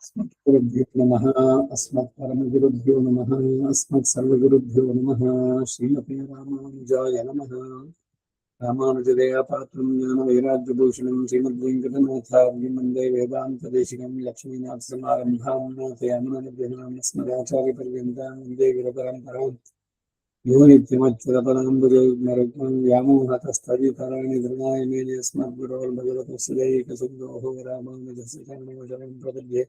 अस्मद्गुरुभ्यो नमः। अस्मत्परमगुरुभ्यो नमः। अस्मत्सर्वगुरुभ्यो नमः। श्रीमते रामानुजाय नमः। रामानुजदयापात्रं ज्ञानवैराग्यभूषणं श्रीमद्वेङ्कटनाथार्यं वन्दे वेदान्तदेशिकं लक्ष्मीनाथसमारम्भां नाथयामुनमध्यमाम् अस्मदाचार्यपर्यन्तां वन्दे गुरुपरम्पराम् यो नित्यमच्युतपदाम्बुजयुग्मरुग्मं व्यामोहतस्तदितराणि धृणाय मेने अस्मद्गुरोर्भगवतस्य दैकसिन्धोः रामानुजस्य चरणौ शरणं प्रपद्ये।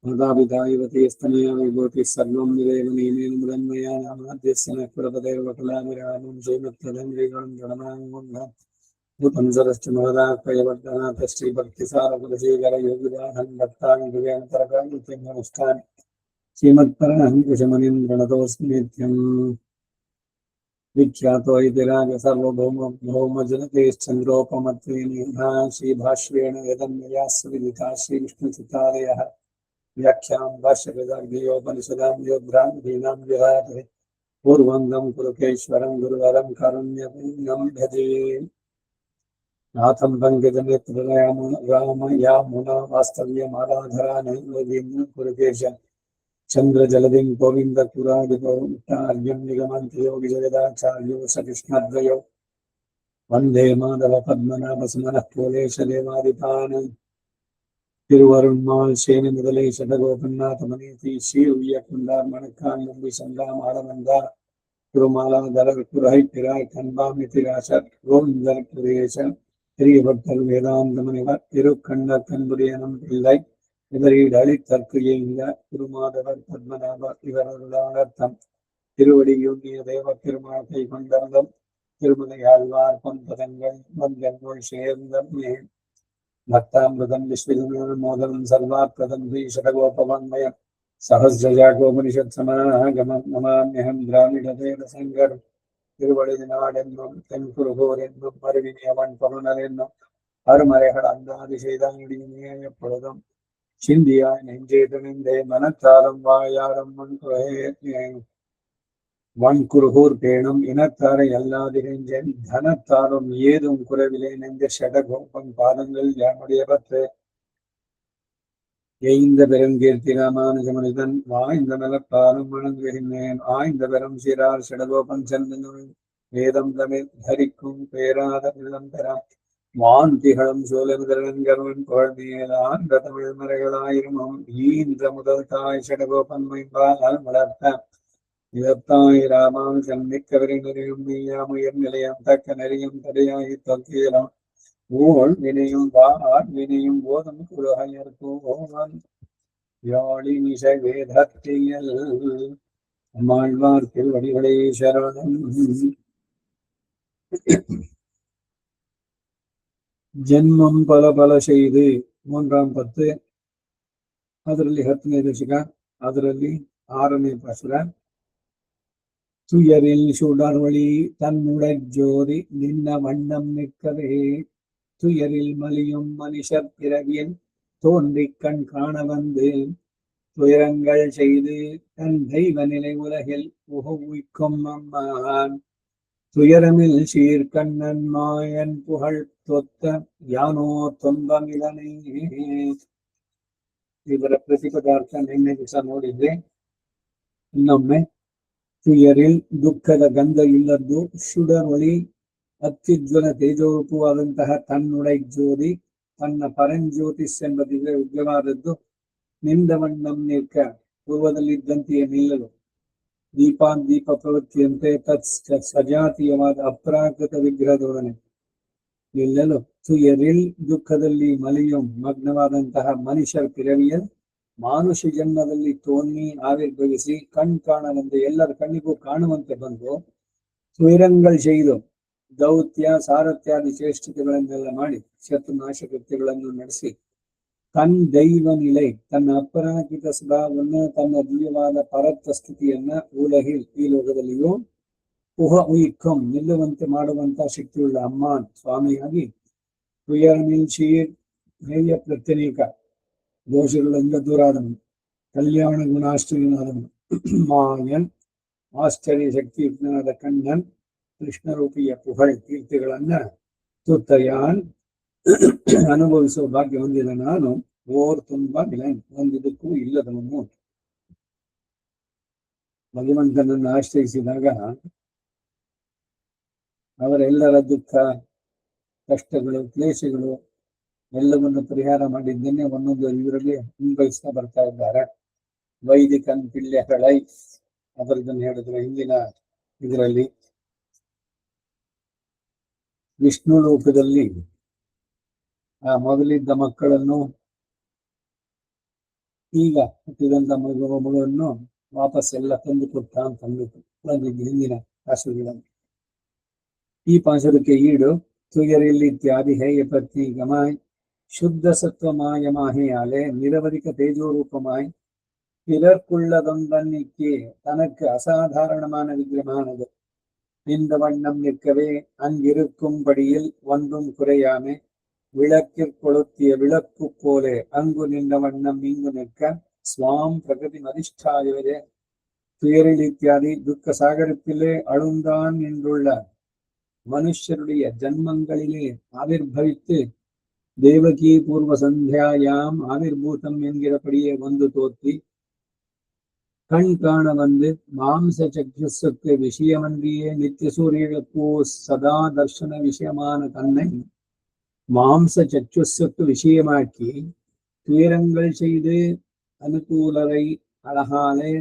मातापिता युवतीस्तनया विभूतिः सर्वं विदेव नीमेन मुदन्मया नामाद्यस्य नः कुलपतेर्वकुलाभिरामं श्रीमत्तदङ्ग्रिगणं गणनाङ्गुण्डम् भूतं सरश्च महदात्मयवर्धनाथ श्रीभक्तिसारकुलशेखरयोगिदाहं भक्तानि दिव्यान्तरकान्तिं श्रीमत्परमहंसमुनिं प्रणतोऽस्मि नित्यम्। विख्यातो इतिराज सार्वभौमजनतेश्चन्द्रोपमत्वेन श्रीभाष्येण यदन्वयास्य विदिता श्रीविष्णुचितालयः व्याख्यां भाष्यकृतार्घ्योपनिषदां योद्भ्रान्तीनां विहाते पूर्वङ्गं कुरुकेश्वरं गुरुवरं कारुण्यपूर्णं भजे। नाथं पङ्कजनेत्ररामयामुना वास्तव्यमाराधरा नैवेद्यं कुरुकेश चन्द्रजलदिं गोविन्दपुरादिपौट्टार्यं निगमन्त्ययोगिजगदाचार्यो सकृष्णद्वयो वन्दे माधवपद्मनाभसुमनः कोलेशदेवादिपान् திருவருண்மால் சேனி முதலை சடகோபநாதமனேதி ஸ்ரீஉய்யக்குண்டார் மணக்கால் நம்பி சந்தாம் ஆளவந்தார் குருமாலாதரர் குரகை பிறாய் கண்பாமி திராசர் கோவிந்தர் புரேசன் பெரிய பக்தர் வேதாந்தமனிவர் திருக்கண்ண கண்புரியனம் பிள்ளை இவரீடு அளித்தற்கு எய்ந்த குருமாதவர் பத்மநாபர் இவரருளாளர்த்தம் திருவடி யோகிய தேவ பெருமாளை கொண்டர்ந்தம் திருமலை ஆழ்வார் பொன்பதங்கள் வந்தங்கள் சேர்ந்தமே भक्तामृतं विश्वमोदनं सर्वात्मकं श्रीशतगोपवाङ्मयं सहस्रजागोपनिषत्समागमं नमाम्यहं ग्रामीणवेदसङ्गरं திருவழுதினாடென்னும் தென்குருகூரென்னும் மறுவினியவன் பவனரென்னும் அருமறைகள் அந்தாதி செய்தானியே எப்பொழுதும் சிந்தியாய் நெஞ்சே துணிந்தே மனத்தாலும் வாயாரம் வன்குருகூர் பேணும் இனத்தாரை அல்லாதிரஞ்சன் தனத்தாரும் ஏதும் குறைவிலே நெஞ்ச ஷடகோபன் பாதங்கள் யானுடைய பற்று எய்ந்த பெருங்கீர்த்தி ராமானுஜமனிதன் வாய்ந்த நலப்பாலும் வணங்குகின்றேன் ஆய்ந்த பெரும் சீரார் ஷடகோபன் செந்தனும் வேதம் தமிழ் தரிக்கும் பேராத உள்ளம் பெறாம் வான் திகழும் சோழமுதலன் கருவன் புகழ்மேல் ஆன்ற தமிழ் மறைகளாயிரமும் ஈன்ற முதல் தாய் ஷடகோபன் மைம்பால் வளர்த்த இதத்தாய் ராமானுஜன் மிக்கவரை நெறியும் மெய்யாமுயர் நிலையம் தக்க நெறியும் தடையாகி தொக்கியலாம் ஊழ் வினையும் வார் வினையும் போதும் குருகையர்கோவன் யாழி மிசை வேதத்தியல் அம்மாழ்வார் திருவடிகளே சரணம். ஜென்மம் பல பல செய்து மூன்றாம் பத்து ಅದರಲ್ಲಿ 10ನೇ ದಶಕ ಅದರಲ್ಲಿ 6ನೇ ಪಾಸುರ. துயரில் சுடர்வழி தன்னுடற் ஜோதி நின்ன வண்ணம் நிற்கவே துயரில் மலியும் மனுஷர் பிறவியில் தோன்றிக் கண் காண வந்து துயரங்கள் செய்து தன் தெய்வ நிலை உலகில் உயிக்கும் அம்மான் துயரமில் சீர்கண்ணன் மாயன் புகழ் தொத்த யானோ தொன்பமிலனை. ಇದರ ಪ್ರತಿಪದಾರ್ಥ ನಿನ್ನೆ ದಿವಸ ನೋಡಿದ್ರೆ. ಇನ್ನೊಮ್ಮೆ ತುಯರಿಲ್ ದುಃಖದ ಗಂಧ ಇಲ್ಲದ್ದು ಸುಡರೊಳಿ ಅತ್ಯುಜ್ವಲ ತೇಜೋರೂಪವಾದಂತಹ ತನ್ನುಡೈ ಜ್ಯೋತಿ ತನ್ನ ಪರಂಜ್ಯೋತಿಸ್ ಎಂಬ ದಿವ್ಯ ಉಗ್ರವಾದದ್ದು ನಿಂದವಣ್ಣಂ ನಿರ್ಕ ಪೂರ್ವದಲ್ಲಿದ್ದಂತೆಯೇ ನಿಲ್ಲಲು ದೀಪ ಪ್ರವೃತ್ತಿಯಂತೆ ತತ್ ಸಜಾತೀಯವಾದ ಅಪ್ರಾಕೃತ ವಿಗ್ರಹದೊಡನೆ ನಿಲ್ಲಲು ತುಯರಿಲ್ ದುಃಖದಲ್ಲಿ ಮಲಿಯಂ ಮಗ್ನವಾದಂತಹ ಮನುಷ್ಯರ ಪಿರವಿಯಲ್ ಮಾನುಷ ಜನ್ಮದಲ್ಲಿ ತೋನ್ನಿ ಆವಿರ್ಭವಿಸಿ ಕಣ್ ಕಾಣದಂತೆ ಎಲ್ಲರ ಕಣ್ಣಿಗೂ ಕಾಣುವಂತೆ ಬಂದು ತುಯರಂಗಳ್ செய்ದು ದೌತ್ಯ ಸಾರಥ್ಯಾದಿ ಚೇಷ್ಟತೆಗಳನ್ನೆಲ್ಲ ಮಾಡಿ ಶತ್ರುನಾಶ ಕೃತ್ಯಗಳನ್ನು ನಡೆಸಿ ತನ್ ದೈವ ನಿಲೆ ತನ್ನ ಅಪರಾಕಿತ ಸ್ವಭಾವವನ್ನು ತನ್ನ ದಿವ್ಯವಾದ ಪರತ್ವ ಸ್ಥಿತಿಯನ್ನ ಉಲಹಿಲ್ ಈ ಲೋಕದಲ್ಲಿಯೂ ಉಯಿಕ್ಕಂ ನಿಲ್ಲುವಂತೆ ಮಾಡುವಂತ ಶಕ್ತಿಯುಳ್ಳ ಅಮ್ಮಾನ್ ಸ್ವಾಮಿಯಾಗಿ ತುಯರನಿಲ್ ಶೀರ್ ಹೇಯ ಪ್ರತ್ಯನೇಕ ದೋಷಗಳಿಂದ ದೂರಾದವನು ಕಲ್ಯಾಣ ಗುಣಾಶ್ಚರ್ಯನಾದವನು ಮಾಯನ್ ಆಶ್ಚರ್ಯ ಶಕ್ತಿಯುಕ್ತನಾದ ಕಣ್ಣನ್ ಕೃಷ್ಣರೂಪಿಯ ಪುಹಳ್ ಕೀರ್ತಿಗಳನ್ನ ತುತ್ತಯಾನ್ ಅನುಭವಿಸುವ ಭಾಗ್ಯ ಹೊಂದಿದ ನಾನು ಓರ್ ತುಂಬಾ ಒಂದಿದಕ್ಕೂ ಇಲ್ಲದವನು. ಭಗವಂತನನ್ನು ಆಶ್ರಯಿಸಿದಾಗ ಅವರೆಲ್ಲರ ದುಃಖ, ಕಷ್ಟಗಳು, ಕ್ಲೇಶಗಳು ಎಲ್ಲವನ್ನು ಪರಿಹಾರ ಮಾಡಿದ್ದೇನೆ ಒಂದೊಂದು ಇವರಲ್ಲಿ ಅನುಭವಿಸ್ತಾ ಬರ್ತಾ ಇದ್ದಾರೆ. ವೈದಿಕನ್ ಪಿಳ್ಳೆಗಳೈ ಅದರದನ್ನು ಹೇಳಿದ್ರೆ ಹಿಂದಿನ ಇದರಲ್ಲಿ ವಿಷ್ಣು ಲೋಕದಲ್ಲಿ ಆ ಮೊದಲಿದ್ದ ಮಕ್ಕಳನ್ನು ಈಗ ಹುಟ್ಟಿದಂತ ಮಗುವನ್ನು ವಾಪಸ್ ಎಲ್ಲ ತಂದು ಕೊಟ್ಟ ಅಂತ ಅಂದ್ಬಿಟ್ಟು ಬಂದಿದ್ದು ಹಿಂದಿನ ಪಾಶುರಗಳಲ್ಲಿ. ಈ ಪಾಶುರಕ್ಕೆ ಈಡು ತುಯರಿಲ್ಲಿ ಇತ್ಯಾದಿ ಹೇಯ ಪ್ರತೀಕಮಾಯ್ ಶುದ್ಧ சத்துவமாயமாகியாலே நிரவதிக தேஜோரூபமாய் பிறர்க்குள்ளதொன்றன்னிக்கே தனக்கு அசாதாரணமான விக்கிரமானது இந்த வண்ணம் நிற்கவே அங்கிருக்கும்படியில் ஒன்றும் குறையாமே விளக்கிற் கொளுத்திய விளக்கு போலே அங்கு நின்ற வண்ணம் இங்கு நிற்க ஸ்வாம் பிரகதி மதிஷ்டாயவரே துயரில் இத்தியாதி துக்க சாகரத்திலே அழுந்தான் நின்றுள்ள மனுஷருடைய ஜன்மங்களிலே ஆவிர்பவித்து தேவகி பூர்வ சந்தியாயாம் ஆவிர்பூதம் என்கிறபடியே வந்து தோற்றி கண் காண வந்து மாம்ச சக்ஷுக்கு விஷயமன்றியே நித்திய சூரியனுக்கோ சதா தர்ஷன விஷயமான தன்னை மாம்ச சக்ஷுக்கு விஷயமாக்கி துயரங்கள் செய்து அனுகூலரை அழகாலே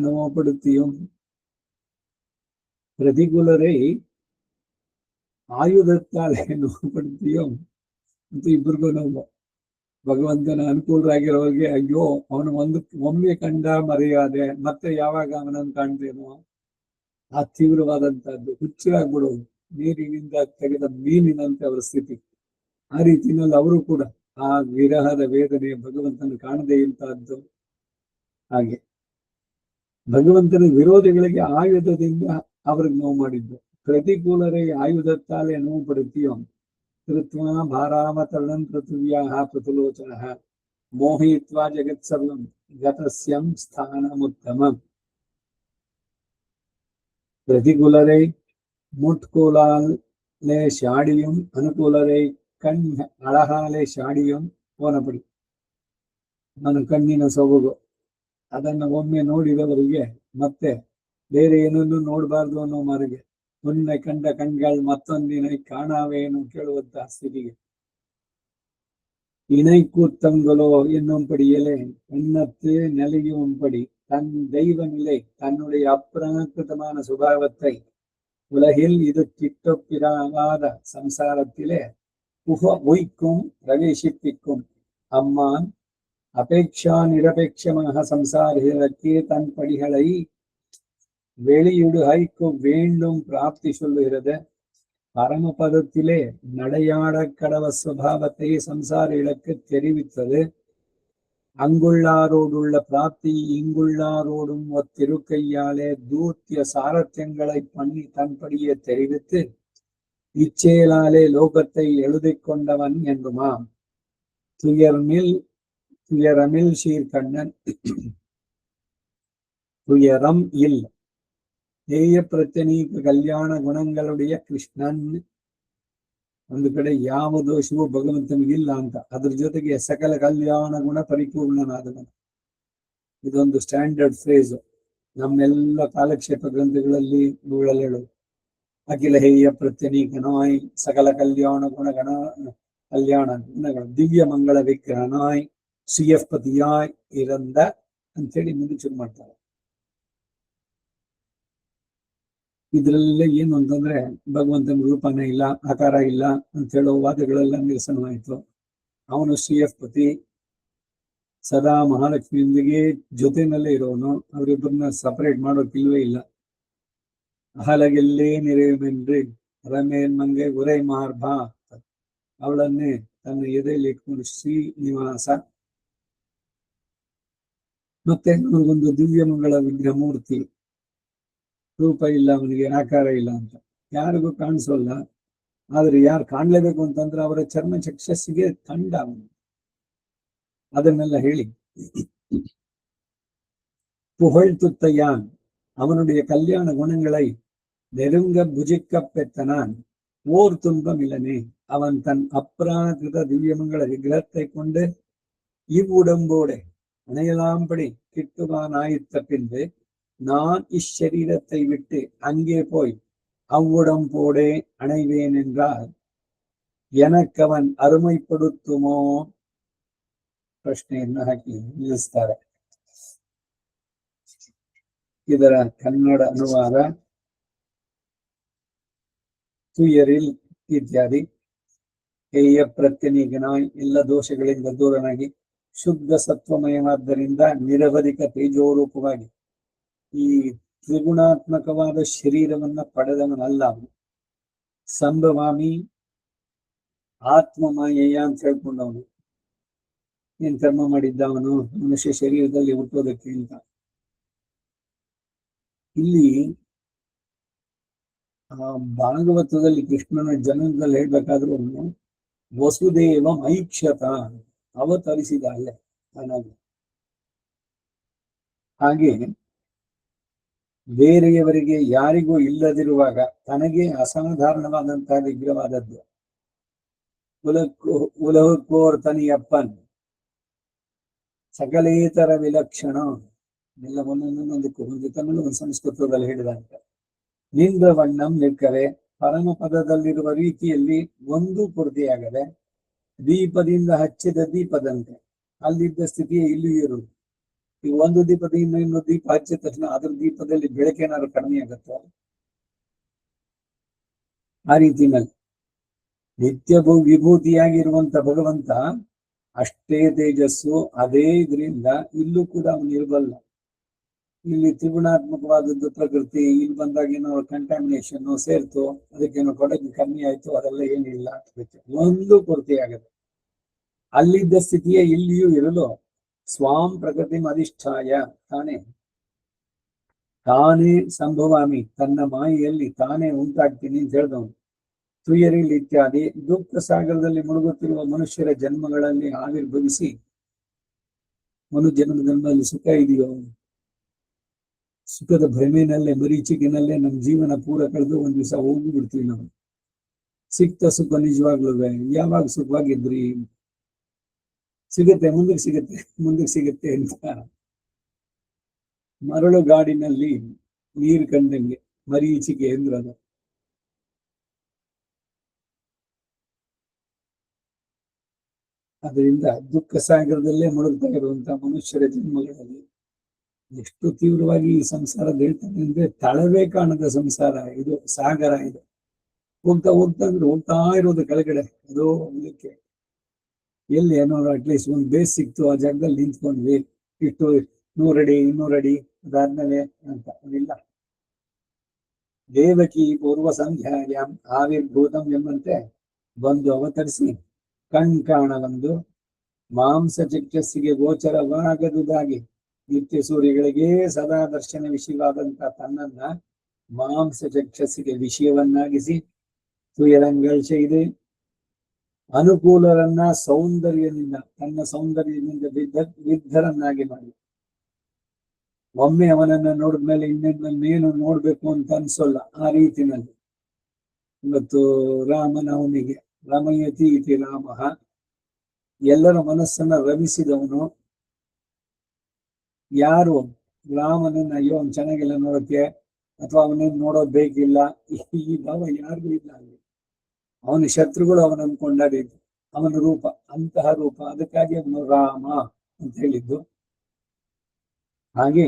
நோவுபடுத்தியும் ಪ್ರತಿಕೂಲರೈ ಆಯುಧತ್ತಾಲೆ ನೋವುಪಡುತ್ತೀಯೋ ಅಂತ ಇಬ್ಬರಿಗೂ ನೋವು. ಭಗವಂತನ ಅನುಕೂಲರಾಗಿರೋರಿಗೆ ಅಯ್ಯೋ ಅವನು ಒಮ್ಮೆ ಕಂಡ ಮರೆಯಾದೆ ಮತ್ತೆ ಯಾವಾಗ ಅವನನ್ನು ಕಾಣ್ತೇನೋ ಆ ತೀವ್ರವಾದಂತಹದ್ದು ಹುಚ್ಚಾಗ್ಬಿಡೋದು, ನೀರಿನಿಂದ ತೆಗೆದ ಮೀನಿನಂತೆ ಅವರ ಸ್ಥಿತಿ. ಆ ರೀತಿಯಲ್ಲಿ ಅವರು ಕೂಡ ಆ ವಿರಹದ ವೇದನೆ ಭಗವಂತನ ಕಾಣದೇ ಇಂತಹದ್ದು. ಹಾಗೆ ಭಗವಂತನ ವಿರೋಧಿಗಳಿಗೆ ಆಯುಧದಿಂದ ಅವ್ರಿಗೆ ನೋವು ಮಾಡಿದ್ದು. ಪ್ರತಿಕೂಲರೇ ಆಯುಧತ್ತಾಲೆ ನೋವು ಪಡುತ್ತೀಯೋ ಕೃತ್ವ ಭಾರಾವತರಣಂ ಪೃಥಿವ್ಯಾಹ ಪ್ರತಿಲೋಚನ ಮೋಹಿತ್ವಾ ಜಗತ್ಸರ್ವಂ ಗತಸ್ಯಂ ಸ್ಥಾನಮುತ್ತಮಂ. പ്രതികൂലരെ മുട്കൂലാലെ ശാടിയും അനുകൂലരെ ಕಣ್ ಅಳಹಾಲೆ ಶಾಡಿಯಂ ಓನಪಡಿ. ನನ್ನ ಕಣ್ಣಿನ ಸೊಬಗು ಅದನ್ನು ಒಮ್ಮೆ ನೋಡಿದವರಿಗೆ ಮತ್ತೆ ಬೇರೆ ಏನನ್ನು ನೋಡಬಾರ್ದು ಅನ್ನೋ ಮಾರಿಗೆ ಮೊನ್ನೆ ಕಂಡ ಕಣ್ಗಳು ಮತ್ತೊಂದಿನ ಕಾಣಾವೇನು ಕೇಳುವಂತಹ ಸ್ಥಿತಿಗೆ இணை கூத்தங்களோ என்னும் படியலே எண்ணத்து நிலையும் படி தன் தெய்வ நிலை தன்னுடைய அப்பிராகிருதமான சுபாவத்தை உலகில் இது கிட்டப்பிராகாத சம்சாரத்திலே உய்க்கும் பிரவேசிப்பிக்கும் அம்மான் அபேட்சா நிரபேட்சமாக சம்சாரிகளுக்கே தன் படிகளை வெளியிடுகைக்கு வேண்டும் பிராப்தி சொல்லுகிறது. பரமபதத்திலே நடையாட கடவ சுபாவத்தை சம்சாரிகளுக்கு தெரிவித்தது. அங்குள்ளாரோடுள்ள பிராப்தி இங்குள்ளாரோடும் ஒத்திருக்கையாலே தூத்திய சாரத்தியங்களை பண்ணி தன்படியே தெரிவித்து இச்செயலாலே லோகத்தை எழுதிக் கொண்டவன் என்றுமாம். துயரமில் சீர்கண்ணன் துயரம் இல் ಹೇಯ ಪ್ರತ್ಯನೀಕ ಕಲ್ಯಾಣ ಗುಣங்களுடைய ಕೃಷ್ಣನ್. ಒಂದು ಕಡೆ ಯಾವ ದೋಷವೂ ಭಗವಂತನಿಗಿಲ್ಲ ಅಂತ, ಅದ್ರ ಜೊತೆಗೆ ಸಕಲ ಕಲ್ಯಾಣ ಗುಣ ಪರಿಪೂರ್ಣನಾದವನು. ಇದೊಂದು ಸ್ಟ್ಯಾಂಡರ್ಡ್ ಫ್ರೇಸ್ ನಮ್ಮೆಲ್ಲ ಕಾಲಕ್ಷೇಪ ಗ್ರಂಥಗಳಲ್ಲಿ ಹೇಳೋದು. ಅಖಿಲ ಹೇಯ ಪ್ರತ್ಯನೀಕನಾಯ್ ಸಕಲ ಕಲ್ಯಾಣ ಕಲ್ಯಾಣ ಗುಣಗಳು ದಿವ್ಯ ಮಂಗಳ ವಿಗ್ರಹನಾಯ್ ಸುಯಪತಿಯಾಯ್ ಇರಂದ ಅಂತೇಳಿ ಮುಂದೆ ಶುರು ಮಾಡ್ತಾರೆ. ಇದ್ರಲ್ಲೇ ಏನು ಅಂತಂದ್ರೆ ಭಗವಂತನ ರೂಪನೇ ಇಲ್ಲ, ಆಕಾರ ಇಲ್ಲ ಅಂತ ಹೇಳೋ ವಾದಗಳೆಲ್ಲ ನಿರಸನವಾಯಿತು. ಅವನು ಶ್ರೀಯಪತಿ, ಸದಾ ಮಹಾಲಕ್ಷ್ಮಿಯೊಂದಿಗೆ ಜೊತೆನಲ್ಲೇ ಇರೋನು, ಅವರಿಬ್ಬರನ್ನ ಸಪರೇಟ್ ಮಾಡೋಕ್ಕಿಲ್ವೇ ಇಲ್ಲ. ಅಹಲಗೆಲ್ಲೇ ನೆರೆಯುವೆನ್ರಿ ರಮೇನ್ ಮಂಗೆ ಉರೈ ಮಾರ್ಭ, ಅವಳನ್ನೇ ತನ್ನ ಎದೆಯಲ್ಲಿ ಇಟ್ಕೊಂಡು ಶ್ರೀನಿವಾಸ. ಮತ್ತೆ ಅವನಿಗೊಂದು ದಿವ್ಯ ಮಂಗಳ ವಿಗ್ರಹ ಮೂರ್ತಿ, ರೂಪ ಇಲ್ಲ ಅವನಿಗೆ, ಆಕಾರ ಇಲ್ಲ ಅಂತ ಯಾರಿಗೂ ಕಾಣಿಸೋಲ್ಲ. ಆದ್ರೆ ಯಾರು ಕಾಣ್ಲೇಬೇಕು ಅಂತಂದ್ರೆ ಅವರ ಚರ್ಮ ಚಕ್ಷಸ್ಸಿಗೆ ಕಂಡ ಅವನು. ಅದನ್ನೆಲ್ಲ ಹೇಳಿ புகழ்த்துத்தையான் அவனுடைய கல்யாண குணங்களை நெருங்க புஜிக்க பெற்றனான். ஓர் துன்பம் இல்லனே. அவன் தன் அப்ராகிருத திவ்யமங்கள விக்கிரகத்தை கொண்டு இவ்வுடம்போடு அணையலாம்படி கிட்டுவானாயித்த பின்பு நான் இச்சரீரத்தை விட்டு அங்கே போய் அவ்வுடம்போடே அணைவேன் என்றால் எனக்கு ಅವನ್ ಅರುಮೈಪಡುತ್ತುಮೋ? ಪ್ರಶ್ನೆಯನ್ನು ಹಾಕಿ ನಿಲ್ಲಿಸ್ತಾರೆ. ಇದರ ಕನ್ನಡ ಅನುವಾದ ತುಯರಿಲ್ ಇತ್ಯಾದಿ. ಹೇಯ ಪ್ರತ್ಯನಿಗನಾಯ್ ಎಲ್ಲ ದೋಷಗಳಿಂದ ದೂರನಾಗಿ ಶುದ್ಧ ಸತ್ವಮಯವಾದ್ದರಿಂದ ನಿರವಧಿಕ ತೇಜೋರೂಪವಾಗಿ ಈ ತ್ರಿಗುಣಾತ್ಮಕವಾದ ಶರೀರವನ್ನ ಪಡೆದವನಲ್ಲ ಅವನು. ಸಂಭವಾಮಿ ಆತ್ಮಮಾಯಯ್ಯ ಅಂತ ಹೇಳ್ಕೊಂಡವನು. ಏನ್ ಕರ್ಮ ಮಾಡಿದ್ದ ಅವನು ಮನುಷ್ಯ ಶರೀರದಲ್ಲಿ ಹುಟ್ಟೋದಕ್ಕೆ ಅಂತ. ಇಲ್ಲಿ ಭಾಗವತದಲ್ಲಿ ಕೃಷ್ಣನ ಜನನದಲ್ಲಿ ಹೇಳ್ಬೇಕಾದ್ರೂ ವಸುದೇವ ಮೈಕ್ಷತ ಅವತರಿಸಿದ ಅಲ್ಲೇ ತಾನಾಗಿ. ಹಾಗೆ ಬೇರೆಯವರಿಗೆ ಯಾರಿಗೂ ಇಲ್ಲದಿರುವಾಗ ತನಗೆ ಅಸಾಧಾರಣವಾದಂತಹ ವಿಗ್ರಹವಾದದ್ದು. ಉಲಹಕ್ಕೋರ್ ತನಿಯಪ್ಪನ್ ಸಕಲೇತರ ವಿಲಕ್ಷಣ ಎಲ್ಲ ಒಂದೊಂದೊಂದಕ್ಕೂ ಒಂದು ತಮಿಳು ಒಂದು ಸಂಸ್ಕೃತದಲ್ಲಿ ಹೇಳಿದಂತ. ನಿಂದ್ರವಣ್ಣಂ ನಿಕ್ಕರೆ ಪರಮ ಪದದಲ್ಲಿರುವ ರೀತಿಯಲ್ಲಿ ಒಂದು ಪೂರ್ತಿಯಾಗದೆ ದೀಪದಿಂದ ಹಚ್ಚಿದ ದೀಪದಂತೆ ಅಲ್ಲಿದ್ದ ಸ್ಥಿತಿಯೇ ಇಲ್ಲಿಯೂ ಇರುವುದು. ಈ ಒಂದು ದೀಪದಿಂದ ಇನ್ನೊಂದು ದೀಪ ಹಚ್ಚಿದ ತಕ್ಷಣ ಅದ್ರ ದೀಪದಲ್ಲಿ ಬೆಳಕೇನಾದ್ರು ಕಡಿಮೆ ಆಗುತ್ತೆ. ಆ ರೀತಿನಲ್ಲಿ ನಿತ್ಯ ವಿಭೂತಿಯಾಗಿರುವಂತ ಭಗವಂತ ಅಷ್ಟೇ ತೇಜಸ್ಸು. ಅದೇ ಇದರಿಂದ ಇಲ್ಲೂ ಕೂಡ ಅವನು ಇರಬಲ್ಲ. ಇಲ್ಲಿ ತ್ರಿಗುಣಾತ್ಮಕವಾದದ್ದು ಪ್ರಕೃತಿ. ಇಲ್ಲಿ ಬಂದಾಗ ಏನೋ ಕಂಟಾಮಿನೇಷನ್ ಸೇರ್ತು, ಅದಕ್ಕೇನೋ ಕೊಡಗಿ ಕಮ್ಮಿ ಆಯ್ತು, ಅದೆಲ್ಲ ಏನಿಲ್ಲ. ಒಂದು ಕೊರತೆ ಆಗತ್ತೆ. ಅಲ್ಲಿದ್ದ ಸ್ಥಿತಿಯೇ ಇಲ್ಲಿಯೂ ಇರಲು ಸ್ವಾಂ ಪ್ರಕೃತಿ ಅಧಿಷ್ಠಾಯ ತಾನೇ ಸಂಭವಾಮಿ ತನ್ನ ಮಾಯೆಯಲ್ಲಿ ತಾನೇ ಉಂಟಾಗ್ತೀನಿ ಅಂತ ಹೇಳಿದವನು. ತುಯರಿಲ್ ಇತ್ಯಾದಿ ದುಃಖ ಸಾಗರದಲ್ಲಿ ಮುಳುಗುತ್ತಿರುವ ಮನುಷ್ಯರ ಜನ್ಮಗಳಲ್ಲಿ ಆವಿರ್ಭವಿಸಿ ಜನ್ಮದಲ್ಲಿ ಸುಖ ಇದೆಯೋ, ಸುಖದ ಭ್ರಮೆನಲ್ಲೇ ಮರೀಚಿಕೆನಲ್ಲೇ ನಮ್ಮ ಜೀವನ ಪೂರ ಕಳೆದು ಒಂದ್ ದಿವಸ ಹೋಗಿ ಬಿಡ್ತೀವಿ ನಾವು. ಸಿಕ್ತ ಸುಖ ನಿಜವಾಗ್ಲೂ ಯಾವಾಗ ಸುಖವಾಗಿದ್ರಿ? ಸಿಗುತ್ತೆ, ಮುಂದಕ್ಕೆ ಸಿಗುತ್ತೆ ಅಂತ ಮರಳು ಗಾಡಿನಲ್ಲಿ ನೀರು ಕಂಡಂಗೆ ಮರೀಚಿಕೆ ಎಂದ್ರದು. ಅದರಿಂದ ದುಃಖ ಸಾಗರದಲ್ಲೇ ಮುಳುಗ್ತಾ ಇರುವಂತಹ ಮನುಷ್ಯರ ಜನ್ಮಗಳಲ್ಲಿ ಎಷ್ಟು ತೀವ್ರವಾಗಿ ಈ ಸಂಸಾರದ ಹೇಳ್ತಾನೆ ಅಂದ್ರೆ ತಳವೇ ಕಾಣದ ಸಂಸಾರ ಇದು, ಸಾಗರ ಇದು. ಹೋಗ್ತಾ ಇರೋದು ಕೆಳಗಡೆ. ಅದು ಇದಕ್ಕೆ ಎಲ್ಲಿ ಏನೋ ಅಟ್ಲೀಸ್ಟ್ ಒಂದು ಬೇಸ್ ಸಿಕ್ತು, ಆ ಜಾಗದಲ್ಲಿ ನಿಂತ್ಕೊಂಡ್ವಿ, ಇಷ್ಟು 100 ಅಡಿ 200 ಅಡಿ ಅದಾದ್ಮೇಲೆ ಅಂತ ಅದಿಲ್ಲ. ದೇವಕಿ ಪೂರ್ವ ಸಂಧ್ಯಾಯಾಮ್ ಆವಿರ್ಭೂತಂ ಎಂಬಂತೆ ಬಂದು ಅವತರಿಸಿ ಕಾಣಲಂದು ಮಾಂಸ ಚಕ್ಷಸ್ಸಿಗೆ ಗೋಚರವಾಗದುದಾಗಿ ನಿತ್ಯ ಸೂರ್ಯಗಳಿಗೆ ಸದಾ ದರ್ಶನ ವಿಷಯವಾದಂತ ತನ್ನನ್ನ ಮಾಂಸ ಚಕ್ಷಸ್ಸಿಗೆ ವಿಷಯವನ್ನಾಗಿಸಿ ತುಯರಂಗಳ್ செய்து ಅನುಕೂಲರನ್ನ ಸೌಂದರ್ಯದಿಂದ ತನ್ನ ಸೌಂದರ್ಯದಿಂದ ವಿದ್ಧರನ್ನಾಗಿ ಮಾಡಿ ಒಮ್ಮೆ ಅವನನ್ನ ನೋಡಿದ್ಮೇಲೆ ಇನ್ನೇನು ನೋಡ್ಬೇಕು ಅಂತ ಅನ್ಸೋಲ್ಲ. ಆ ರೀತಿನಲ್ಲಿ ಇವತ್ತು ರಾಮನವನಿಗೆ ರಮಯತಿ ಇತಿ ರಾಮ, ಎಲ್ಲರ ಮನಸ್ಸನ್ನ ರಮಿಸಿದವನು ಯಾರು? ರಾಮನನ್ನ ಅಯ್ಯೋ ಅವ್ನು ಚೆನ್ನಾಗಿಲ್ಲ ನೋಡೋಕೆ, ಅಥವಾ ಅವನನ್ನು ನೋಡೋದ್ ಬೇಕಿಲ್ಲ, ಈ ಭಾವ ಯಾರಿಗೂ ಇಲ್ಲ. ಅಲ್ಲಿ ಅವನ ಶತ್ರುಗಳು ಅವನನ್ನು ಕೊಂಡಾಡಿದ್ದು, ಅವನ ರೂಪ ಅಂತಹ ರೂಪ. ಅದಕ್ಕಾಗಿ ಅವನು ರಾಮ ಅಂತ ಹೇಳಿದ್ದು. ಹಾಗೆ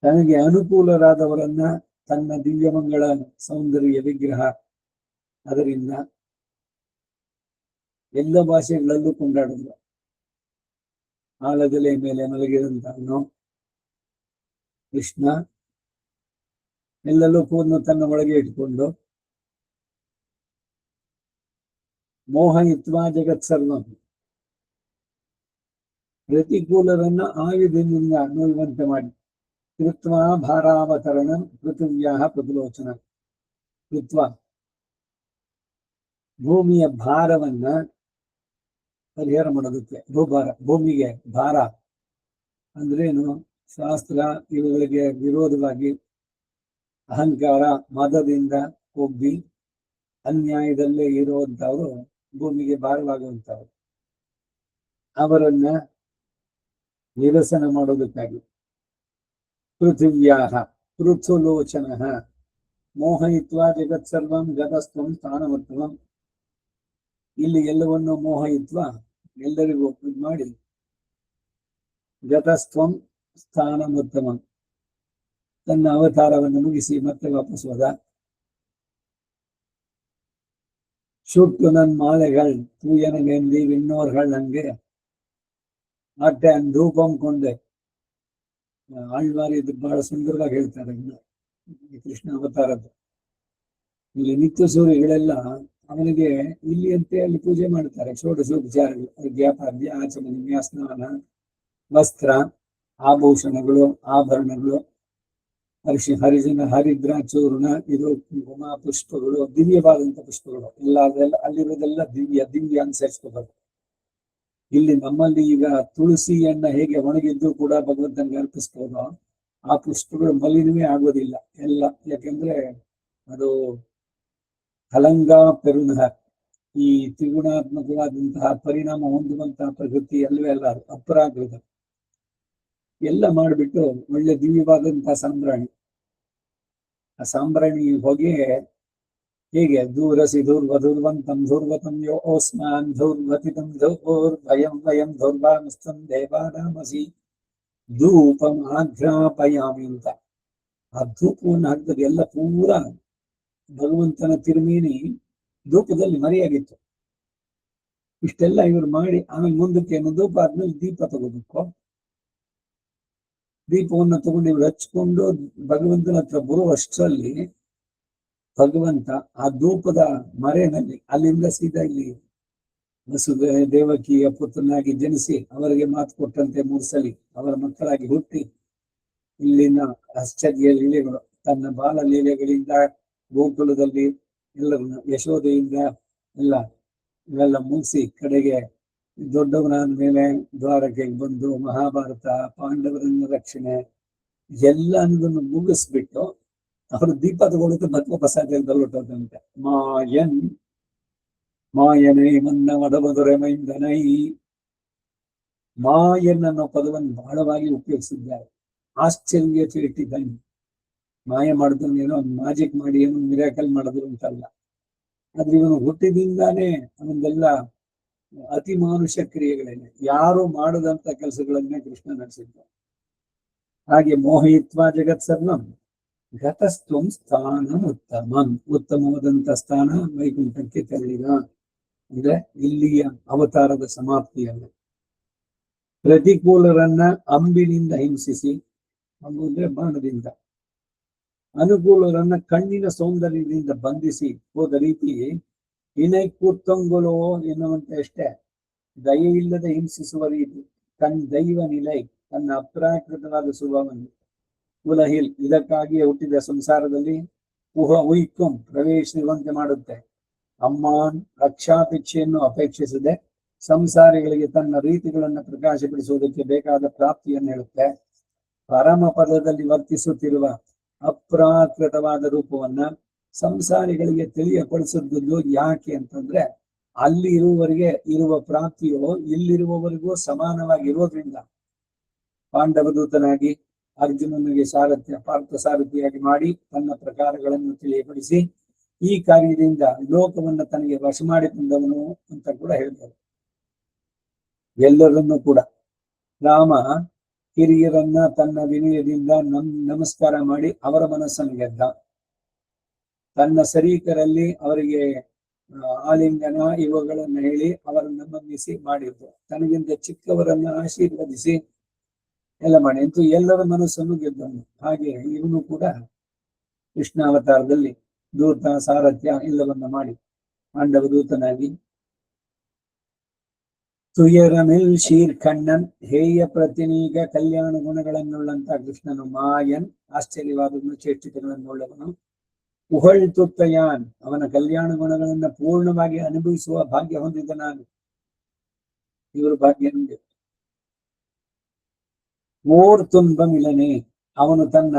ತನಗೆ ಅನುಕೂಲರಾದವರನ್ನ ತನ್ನ ದಿವ್ಯಮಂಗಳ ಸೌಂದರ್ಯ ವಿಗ್ರಹ ಅದರಿಂದ ಎಲ್ಲ ಭಾಷೆಗಳಲ್ಲೂ ಕೊಂಡಾಡಿದ್ರು. ಆಲದೆಲೆ ಮೇಲೆ ಮಲಗಿದಂತವನು ಕೃಷ್ಣ ಎಲ್ಲೆಲ್ಲೂ ಕೂದಲು ತನ್ನ ಒಳಗೆ ಇಟ್ಕೊಂಡು ಮೋಹಯಿತ್ವಾ ಜಗತ್ ಸರ್ವಂ, ಪ್ರತಿಕೂಲರನ್ನ ಆಯುಧದಿಂದ ನೋಯುವಂತೆ ಮಾಡಿ ಕೃತ್ವಾ ಭಾರಾವತರಣ ಪೃಥಿವ್ಯಾ ಪ್ರತಿಲೋಚನ ಕೃತ್ವ, ಭೂಮಿಯ ಭಾರವನ್ನ ಪರಿಹಾರ ಮಾಡೋದಕ್ಕೆ. ಭೂಮಿಗೆ ಭಾರ ಅಂದ್ರೇನು? ಶಾಸ್ತ್ರ ಇವುಗಳಿಗೆ ವಿರೋಧವಾಗಿ ಅಹಂಕಾರ ಮದದಿಂದ ಒಬ್ಬಿ ಅನ್ಯಾಯದಲ್ಲೇ ಇರುವಂತವ್ರು, ಭೂಮಿಗೆ ಭಾರವಾಗುವಂತವ್ರು, ಅವರನ್ನ ನಿರಸನ ಮಾಡೋದಕ್ಕಾಗಿ ಪೃಥಿವ್ಯಾಹ ಪೃಥುಲೋಚನ ಮೋಹಯಿತ್ವ ಜಗತ್ಸರ್ವಂ ಗತಸ್ತ್ವಂ ಸ್ಥಾನಮುತ್ತಮಂ. ಇಲ್ಲಿ ಎಲ್ಲವನ್ನು ಮೋಹಯಿತ್ವ ಎಲ್ಲರಿಗೂ ಇದು ಮಾಡಿ ಗತಸ್ತ್ವಂ ಸ್ಥಾನಮುತ್ತಮಂ ತನ್ನ ಅವತಾರವನ್ನು ಮುಗಿಸಿ ಮತ್ತೆ ವಾಪಸ್ ಹೋದ. சுட்டு நன் மாலைகள் தூயன வேண்டி விண்ணோர்கள் அங்கே ಅಟ್ಟನ್ ಧೂಪಂ ಕೊಂಡೆ. ಆಳ್ವಾರಿ ಇದು ಬಹಳ ಸುಂದರವಾಗಿ ಹೇಳ್ತಾರೆ ಕೃಷ್ಣ ಅವತಾರದ್ದು. ಇಲ್ಲಿ ನಿತ್ಯ ಸೂರ್ಯಗಳೆಲ್ಲ ಅವನಿಗೆ ಇಲ್ಲಿ ಅಂತೆ ಅಲ್ಲಿ ಪೂಜೆ ಮಾಡ್ತಾರೆ. ಷೋಡಶೋಪಚಾರಗಳು, ಅರ್ಘ್ಯ ಆಚಮನ, ಸ್ನಾನ, ವಸ್ತ್ರ, ಆಭೂಷಣಗಳು, ಆಭರಣಗಳು, ಹರಿಜನ ಹರಿದ್ರ ಚೂರ್ಣ, ಇದು ಕುಂಕುಮ, ಪುಷ್ಪಗಳು, ದಿವ್ಯವಾದಂತ ಪುಷ್ಪಗಳು ಎಲ್ಲ ಅದೆಲ್ಲ ಅಲ್ಲಿರೋದೆಲ್ಲ ದಿವ್ಯ ಅನುಸರಿಸ್ಕೋಬೇಕು. ಇಲ್ಲಿ ನಮ್ಮಲ್ಲಿ ಈಗ ತುಳಸಿಯನ್ನ ಹೇಗೆ ಒಣಗಿದ್ದು ಕೂಡ ಭಗವಂತನಿಗೆ ಅರ್ಪಿಸ್ಬೋದು, ಆ ಪುಷ್ಪಗಳು ಮಲಿನವೇ ಆಗೋದಿಲ್ಲ ಎಲ್ಲ. ಯಾಕೆಂದ್ರೆ ಅದು ಹಲಂಗ ಪೆರುನಹ, ಈ ತ್ರಿಗುಣಾತ್ಮಕವಾದಂತಹ ಪರಿಣಾಮ ಹೊಂದುವಂತಹ ಪ್ರಕೃತಿ ಅಲ್ವೇ ಅಲ್ಲ, ಅದು ಅಪರಾಕೃತ ಎಲ್ಲ ಮಾಡಿಬಿಟ್ಟು ಒಳ್ಳೆ ದಿವ್ಯವಾದಂತಹ ಸಾಂಬ್ರಾಣಿ. ಆ ಸಾಂಬ್ರಾಣಿ ಹೊಗೆ ಹೇಗೆ ದೂರಸಿ ಧೂರ್ವಧೂರ್ವಂತಂ ಧೂರ್ವತಂ ಯೋ ಓಸ್ಮಾನ್ ಧೂರ್ವತಿತಂ ಧೂರ್ಭಯಂ ವಯಂ ಧೂರ್ವಾಮಸ್ತಂ ದೇವಾನಾಮಸಿ ಧೂಪಂ ಆಘ್ರಾಪಯಾಮಿ ಅಂತ. ಆ ಧೂಪವನ್ನು ಹಾಕಿದಾಗ ಎಲ್ಲ ಪೂರ ಭಗವಂತನ ತಿರುಮೇನಿ ಧೂಪದಲ್ಲಿ ಮರೆಯಾಗಿತ್ತು. ಇಷ್ಟೆಲ್ಲ ಇವರು ಮಾಡಿ ಆಮೇಲೆ ಮುಂದಕ್ಕೆ ಏನು ಧೂಪ ಆದ್ಮೇಲೆ ದೀಪ ತಗೋಬೇಕು. ದೀಪವನ್ನು ತಗೊಂಡು ಇವ್ರು ಹಚ್ಕೊಂಡು ಭಗವಂತನ ಹತ್ರ ಬರುವಷ್ಟರಲ್ಲಿ ಭಗವಂತ ಆ ಧೂಪದ ಮರೆಯಲ್ಲಿ ಅಲ್ಲಿಂದ ಸೀದಾ ಇಲ್ಲಿ ವಸುದೇ ದೇವಕಿಯ ಪುತ್ರನಾಗಿ ಜನಿಸಿ ಅವರಿಗೆ ಮಾತು ಕೊಟ್ಟಂತೆ 3 ಸಲಿ ಅವರ ಮಕ್ಕಳಾಗಿ ಹುಟ್ಟಿ ಇಲ್ಲಿನ ಆಶ್ಚರ್ಯ ಲೀಲೆಗಳು, ತನ್ನ ಬಾಲ ಲೀಲೆಗಳಿಂದ ಗೋಕುಲದಲ್ಲಿ ಎಲ್ಲರನ್ನ ಯಶೋದೆಯಿಂದ ಇವೆಲ್ಲ ಮುಗಿಸಿ ಕಡೆಗೆ ದೊಡ್ಡವನಾದ ಮೇಲೆ ದ್ವಾರಕ್ಕೆ ಬಂದು ಮಹಾಭಾರತ, ಪಾಂಡವರನ್ನ ರಕ್ಷಣೆ ಎಲ್ಲ ಅನ್ನೋದನ್ನು ಮುಗಿಸ್ಬಿಟ್ಟು ಅವರು ದೀಪ ತಗೊಳ್ಳೋಕೆ ಮತ್ತೆ ಪ್ರಸಾದದಲ್ಲಿ ಹೊಟ್ಟೋದಂತೆ. ಮಾಯನೈ ಮನ್ನ ಮದಮಧುರೆ ಮೈಂದನೈ. ಮಾಯನ್ ಅನ್ನೋ ಪದವನ್ನು ಬಹಳವಾಗಿ ಉಪಯೋಗಿಸಿದ್ದಾರೆ. ಆಶ್ಚರ್ಯ ಇಟ್ಟಿದ್ದಾನೆ. ಮಾಯ ಮಾಡಿದ್ರು ಏನೋ ಮ್ಯಾಜಿಕ್ ಮಾಡಿ ಏನೋ ಮಿರಾಕಲ್ ಮಾಡಿದ್ರು ಅಂತಲ್ಲ, ಆದ್ರೆ ಇವನು ಹುಟ್ಟಿದಿಂದಾನೇ ಅವನ್ನೆಲ್ಲ ಅತಿ ಮಾನುಷ ಕ್ರಿಯೆಗಳೇನೆ, ಯಾರು ಮಾಡದಂತ ಕೆಲಸಗಳನ್ನೇ ಕೃಷ್ಣ ನಡೆಸಿದ್ದ. ಹಾಗೆ ಮೋಹಯಿತ್ವ ಜಗತ್ಸರ್ವಂ ಗತಸ್ತ್ವಂ ಸ್ಥಾನಂ ಉತ್ತಮಂ, ಉತ್ತಮವಾದಂತ ಸ್ಥಾನ ವೈಕುಂಠಕ್ಕೆ ತೆರಳಿದ. ಅಂದ್ರೆ ಇಲ್ಲಿಯ ಅವತಾರದ ಸಮಾಪ್ತಿಯಲ್ಲ. ಪ್ರತಿಕೂಲರನ್ನ ಅಂಬಿನಿಂದ ಹಿಂಸಿಸಿ, ಅಂಬು ಅಂದ್ರೆ ಬಾಣದಿಂದ, ಅನುಕೂಲರನ್ನ ಕಣ್ಣಿನ ಸೌಂದರ್ಯದಿಂದ ಬಂಧಿಸಿ ಹೋದ ರೀತಿ ಇನೈ ಕೂತ್ತಂಗುಲೋ ಎನ್ನುವಂತೆ ಅಷ್ಟೇ ದಯೆ ಇಲ್ಲದೆ ಹಿಂಸಿಸುವ ರೀತಿ ದೈವ ನಿಲೈ, ತನ್ನ ಅಪ್ರಾಕೃತವಾದ ಸ್ವಭಾವವನ್ನು ಉಲಹಿಲ್ ಇದಕ್ಕಾಗಿಯೇ ಹುಟ್ಟಿದ ಸಂಸಾರದಲ್ಲಿ ಉಯ್ಕಂ ಪ್ರವೇಶಿಸುವಂತೆ ಮಾಡುತ್ತೆ. ಅಮ್ಮಾನ್ ರಕ್ಷಾಪೇಕ್ಷೆಯನ್ನು ಅಪೇಕ್ಷಿಸದೆ ಸಂಸಾರಿಗಳಿಗೆ ತನ್ನ ರೀತಿಗಳನ್ನು ಪ್ರಕಾಶಪಡಿಸುವುದಕ್ಕೆ ಬೇಕಾದ ಪ್ರಾಪ್ತಿಯನ್ನು ಹೇಳುತ್ತೆ. ಪರಮ ಪದದಲ್ಲಿ ವರ್ತಿಸುತ್ತಿರುವ ಅಪ್ರಾಕೃತವಾದ ರೂಪವನ್ನ ಸಂಸಾರಿಗಳಿಗೆ ತಿಳಿಯಪಡಿಸಿದ್ದು ಯಾಕೆ ಅಂತಂದ್ರೆ, ಅಲ್ಲಿ ಇರುವವರಿಗೆ ಇರುವ ಪ್ರಾಪ್ತಿಯು ಇಲ್ಲಿರುವವರಿಗೂ ಸಮಾನವಾಗಿರೋದ್ರಿಂದ ಪಾಂಡವದೂತನಾಗಿ ಅರ್ಜುನನಿಗೆ ಪಾರ್ಥ ಸಾರಥಿಯಾಗಿ ಮಾಡಿ ತನ್ನ ಪ್ರಕಾರಗಳನ್ನು ತಿಳಿಯಪಡಿಸಿ ಈ ಕಾರ್ಯದಿಂದ ಲೋಕವನ್ನು ತನಗೆ ವಶ ಮಾಡಿಕೊಂಡವನು ಅಂತ ಕೂಡ ಹೇಳ್ತಾರೆ. ಎಲ್ಲರನ್ನೂ ಕೂಡ ರಾಮ ಹಿರಿಯರನ್ನ ತನ್ನ ವಿನಯದಿಂದ ನಮಸ್ಕಾರ ಮಾಡಿ ಅವರ ಮನಸ್ಸನ್ನು ಗೆದ್ದ. ತನ್ನ ಶರೀಕರಲ್ಲಿ ಅವರಿಗೆ ಆಲಿಂಗನ ಇವುಗಳನ್ನು ಹೇಳಿ ಅವರನ್ನು ಮನ್ನಿಸಿ ಮಾಡಿದ್ದು. ತನಗಿಂತ ಚಿಕ್ಕವರನ್ನ ಆಶೀರ್ವದಿಸಿ ಎಲ್ಲ ಮಾಡಿ ಅಂತೂ ಎಲ್ಲರ ಮನಸ್ಸನ್ನು ಗೆದ್ದವನು. ಹಾಗೆ ಇವನು ಕೂಡ ಕೃಷ್ಣಾವತಾರದಲ್ಲಿ ದೂತ ಸಾರಥ್ಯ ಎಲ್ಲವನ್ನ ಮಾಡಿ ಪಾಂಡವ ದೂತನಾಗಿ ತುಯರಮಿಲ್ ಶೀರ್ ಖಣ್ಣನ್ ಹೇಯ ಪ್ರತಿನೀಗ ಕಲ್ಯಾಣ ಗುಣಗಳನ್ನುಳ್ಳಂತ ಕೃಷ್ಣನು ಮಾಯನ್ ಆಶ್ಚರ್ಯವಾದ ಚೇಷ್ಟಿತಗಳನ್ನುಳ್ಳವನು. ಉಹಳ್ ತುತ್ತಯಾನ್ ಅವನ ಕಲ್ಯಾಣ ಗುಣಗಳನ್ನ ಪೂರ್ಣವಾಗಿ ಅನುಭವಿಸುವ ಭಾಗ್ಯ ಹೊಂದಿದ ನಾನು. ಇವರು ಭಾಗ್ಯ ಹೊಂದಿದ ಓರ್ ತುಂಬ ಮಿಲನೆ, ಅವನು ತನ್ನ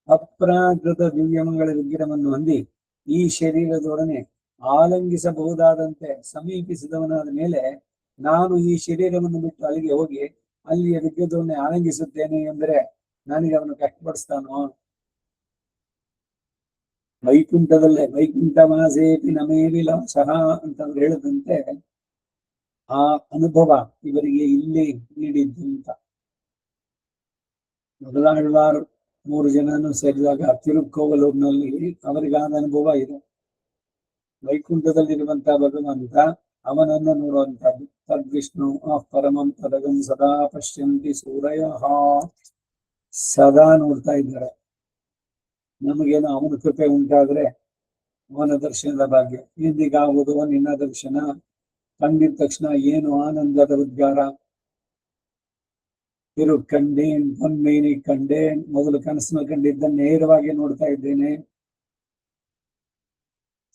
ಅಪ್ರಾಕೃತ ದಿವ್ಯಮಗಳ ವಿಗ್ರಹವನ್ನು ಹೊಂದಿ ಈ ಶರೀರದೊಡನೆ ಆಲಂಗಿಸಬಹುದಾದಂತೆ ಸಮೀಪಿಸಿದವನಾದ ಮೇಲೆ ನಾನು ಈ ಶರೀರವನ್ನು ಬಿಟ್ಟು ಅಲ್ಲಿಗೆ ಹೋಗಿ ಅಲ್ಲಿಯ ವಿದ್ಯುತ್ತನ್ನೇ ಆಲಂಗಿಸುತ್ತೇನೆ ಎಂದರೆ ನನಗೆ ಅವನು ಕಷ್ಟಪಡಿಸ್ತಾನೋ? ವೈಕುಂಠದಲ್ಲೇ ವೈಕುಂಠ ಮಾಸೇಪಿ ನಮೇ ವಿಲಾಸಃ ಅಂತಂದ್ರೆ ಹೇಳದಂತೆ ಆ ಅನುಭವ ಇವರಿಗೆ ಇಲ್ಲಿ ನೀಡಿದ್ದು ಅಂತ. ಮೊದಲಾಳ್ವಾರು 3 ಜನನು ಸೇರಿದಾಗ ತಿರುಕೋವಲೂರಿನಲ್ಲಿ ಅವರಿಗಾದ ಅನುಭವ ಇದೆ. ವೈಕುಂಠದಲ್ಲಿರುವಂತಹ ಭಗವಂತ ಅವನನ್ನು ನೋಡುವಂತದ್ದು. ತದ್ವಿಷ್ಣು ಪರಮಂ ಪದಗಂ ಸದಾ ಪಶ್ಯಂತಿ ಸೂರಯ ಸದಾ ನೋಡ್ತಾ ಇದ್ದಾರೆ. ನಮಗೇನು ಅವನ ಕೃಪೆ ಉಂಟಾದ್ರೆ ಅವನ ದರ್ಶನದ ಭಾಗ್ಯ ಇಂದಿಗಾಗುವುದು ನಿನ್ನ ದರ್ಶನ ಕಂಡಿದ ತಕ್ಷಣ ಏನು ಆನಂದದ ಉದ್ಗಾರ. ಇರು ಕಂಡೇನ್ ಹೊನ್ಮೇನಿ ಕಂಡೇನ್, ಮೊದಲು ಕನಸನ್ನು ಕಂಡಿದ್ದ ನೇರವಾಗಿ ನೋಡ್ತಾ ಇದ್ದೇನೆ.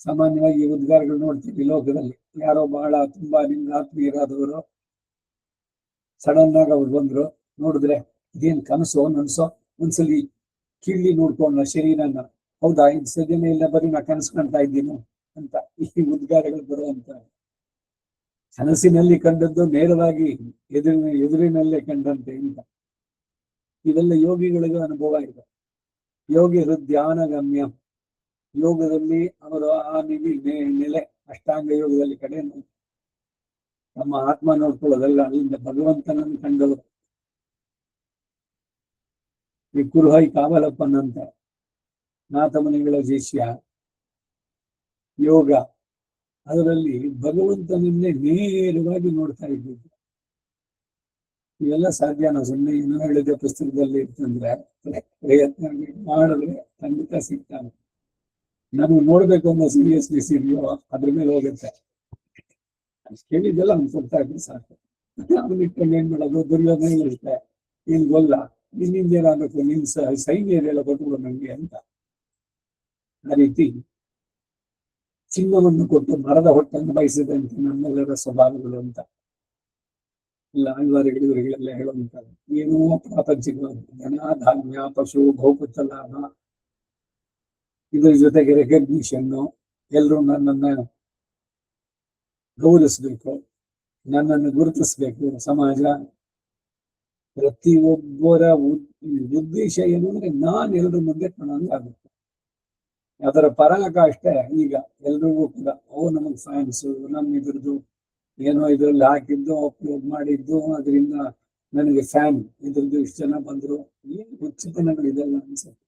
ಸಾಮಾನ್ಯವಾಗಿ ಈ ಉದ್ಗಾರಗಳು ನೋಡ್ತೀವಿ ಲೋಕದಲ್ಲಿ. ಯಾರೋ ಬಹಳ ತುಂಬಾ ನಿಮ್ಗೆ ಆತ್ಮೀಯರಾದವರು ಸಡನ್ ಆಗಿ ಅವ್ರು ಬಂದ್ರು, ನೋಡಿದ್ರೆ ಇದೇನ್ ಕನಸೋ ನನ್ಸೋ, ಒಂದ್ಸಲಿ ಕಿಳ್ಳಿ ನೋಡ್ಕೊಂಡ ಶರೀರನ, ಹೌದಾ ಇದು ಸದ್ಯನೇ ಇಲ್ಲ, ಬರೀ ನಾ ಕನಸು ಕಾಣ್ತಾ ಇದ್ದೀನಿ ಅಂತ ಈ ಉದ್ಗಾರಗಳು ಬರುವಂತ. ಕನಸಿನಲ್ಲಿ ಕಂಡದ್ದು ನೇರವಾಗಿ ಎದುರಿನಲ್ಲೇ ಕಂಡಂತೆ ಅಂತ. ಇವೆಲ್ಲ ಯೋಗಿಗಳಿಗೂ ಅನುಭವ ಇದೆ. ಯೋಗಿ ಹೃದಯಾನ ಗಮ್ಯ. ಯೋಗದಲ್ಲಿ ಅವರು ಆ ನೆಲೆ ಅಷ್ಟಾಂಗ ಯೋಗದಲ್ಲಿ ಕಡೆ ತಮ್ಮ ಆತ್ಮ ನೋಡ್ಕೊಳ್ಳೋದಲ್ಲ, ಅಲ್ಲಿಂದ ಭಗವಂತನನ್ನು ಕಂಡವರು. ಈ ಕುರುಹೈ ಕಾವಲಪ್ಪನಂತ ನಾಥಮುನಿಗಳ ಶಿಷ್ಯ ಯೋಗ, ಅದರಲ್ಲಿ ಭಗವಂತನನ್ನೇ ನೇರವಾಗಿ ನೋಡ್ತಾ ಇದ್ದಿದ್ದು. ಇವೆಲ್ಲ ಸಾಧ್ಯನಾ? ಸುಮ್ಮನೆ ಏನೋ ಹೇಳಿದ ಪುಸ್ತಕದಲ್ಲಿ ಇರ್ತಂದ್ರೆ ಪ್ರಯತ್ನ ಮಾಡಿದ್ರೆ ಖಂಡಿತ ಸಿಗ್ತಾನೆ. ನಮ್ಗೆ ನೋಡ್ಬೇಕು ಅನ್ನೋ ಸೀರಿಯಸ್ನೆಸ್ ಇದೆಯೋ ಅದ್ರ ಮೇಲೆ ಹೋಗುತ್ತೆ. ಕೇಳಿದ್ದೆಲ್ಲ ಅವ್ನು ಕೊಡ್ತಾ ಇದ್ರೆ ಸಾಕು. ಅವ್ನು ಇಟ್ಕೊಂಡು ಏನ್ ಮಾಡೋದು? ದುರ್ಯೋಧನ ಇರುತ್ತೆ, ನೀನ್ ಗೊಲ್ಲ, ನಿನ್ನಿಂದ ಏನಾಗಬೇಕು, ನಿನ್ ಸೈನ್ಯ ಇದೆಲ್ಲ ಕೊಟ್ಬಿಡು ನಂಗೆ ಅಂತ. ಆ ರೀತಿ ಚಿನ್ನವನ್ನು ಕೊಟ್ಟು ಮರದ ಹೊಟ್ಟನ್ನು ಬಯಸಿದಂತೆ ನಮ್ಮೆಲ್ಲರ ಸ್ವಭಾವಗಳು ಅಂತ ಇಲ್ಲ ಆಳ್ವಾರಿಗಳು ಇವರಿಗೆಲ್ಲ ಹೇಳುವಂತಾರೆ. ಏನೋ ಪ್ರಾಪಂಚಿಕ ಧನ ಧಾನ್ಯ ಪಶು ಭೌಪುತ್ರ ಲಾಭ, ಇದ್ರ ಜೊತೆಗೆ ರೆಕಗ್ನಿಷನ್ನು, ಎಲ್ರೂ ನನ್ನನ್ನ ಗೌರವಿಸ್ಬೇಕು, ನನ್ನನ್ನು ಗುರುತಿಸ್ಬೇಕು ಸಮಾಜ. ಪ್ರತಿಯೊಬ್ಬರ ಉದ್ದೇಶ ಏನು ಅಂದ್ರೆ ನಾನು ಎಲ್ಲರ ಮುಂದೆ ಕಾಣಂಗಾಗುತ್ತೆ. ಅದರ ಪರಾಕಾಷ್ಠ ಈಗ ಎಲ್ರಿಗೂ ಕೂಡ ನಮಗ್ ಫ್ಯಾನ್ಸು, ನಮ್ಮ ಇದ್ರದ್ದು ಏನೋ ಇದ್ರಲ್ಲಿ ಹಾಕಿದ್ದು ಅಪ್ಲೋಡ್ ಮಾಡಿದ್ದು, ಅದರಿಂದ ನನಗೆ ಫ್ಯಾನ್, ಇದ್ರದ್ದು ಇಷ್ಟು ಜನ ಬಂದ್ರು, ಏನು ಹುಚ್ಚತನಗಳಿದೆಲ್ಲ ಅನ್ಸುತ್ತೆ.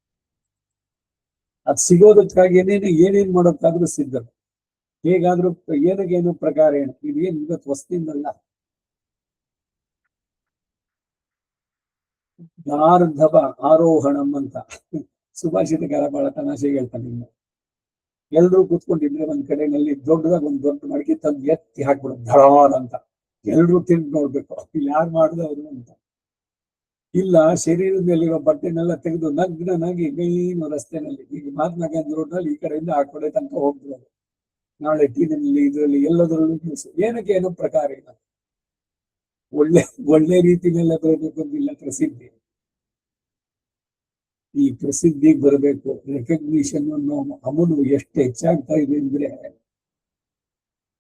ಅದ್ ಸಿಗೋದಕ್ಕಾಗಿ ಏನೇನ್ ಮಾಡೋಕ್ಕಾದ್ರೂ ಸಿದ್ಧರು. ಹೇಗಾದ್ರೂ ಏನಕ್ಕೇನು ಪ್ರಕಾರ ಏನು, ಇದೇನು ಇವತ್ತು ಹೊಸ್ತಿಂದಲ್ಲ. ಗಾರ್ಧವ ಆರೋಹಣಂ ಅಂತ ಸುಭಾಷಿತಕಾರ ಬಹಳ ತಮಾಷೆಗೆ ಹೇಳ್ತಾನೆ. ಎಲ್ರೂ ಕೂತ್ಕೊಂಡಿದ್ರೆ ಒಂದ್ ಕಡೆನಲ್ಲಿ ದೊಡ್ಡದಾಗ ಒಂದ್ ದೊಡ್ಡ ಮಡಿಕೆ ತಂದು ಎತ್ತಿ ಹಾಕ್ಬಿಡೋದು ಧಡಾರ್ ಅಂತ. ಎಲ್ರೂ ತಿಂದು ನೋಡ್ಬೇಕು ಇಲ್ಲಿ ಯಾರು ಮಾಡಿದವರು ಅಂತ. ಇಲ್ಲ, ಶರೀರದ ಮೇಲಿರೋ ಬಟ್ಟೆನೆಲ್ಲ ತೆಗೆದು ನಗ್ನನಾಗಿ ಮೇನು ರಸ್ತೆನಲ್ಲಿ, ಈಗ ಮಹಾತ್ಮ ಗಾಂಧಿ ರೋಡ್ನಲ್ಲಿ ಈ ಕಡೆಯಿಂದ ಆ ಕಡೆ ತನಕ ಹೋಗ್ಬಿಡೋದು. ನಾಳೆ ಟಿವಿನಲ್ಲಿ ಇದರಲ್ಲಿ ಎಲ್ಲದರಲ್ಲೂ ನ್ಯೂಸ್. ಏನಕ್ಕೆ ಏನೋ ಪ್ರಕಾರ ಇಲ್ಲ. ಒಳ್ಳೆ ರೀತಿನೆಲ್ಲ ಬರಬೇಕು ಅಂತಿಲ್ಲ ಪ್ರಸಿದ್ಧಿ. ಈ ಪ್ರಸಿದ್ಧಿಗೆ ಬರಬೇಕು, ರೆಕಗ್ನಿಷನ್ ಅನ್ನೋ ಅಮಲು ಎಷ್ಟು ಹೆಚ್ಚಾಗ್ತಾ ಇದೆ ಅಂದ್ರೆ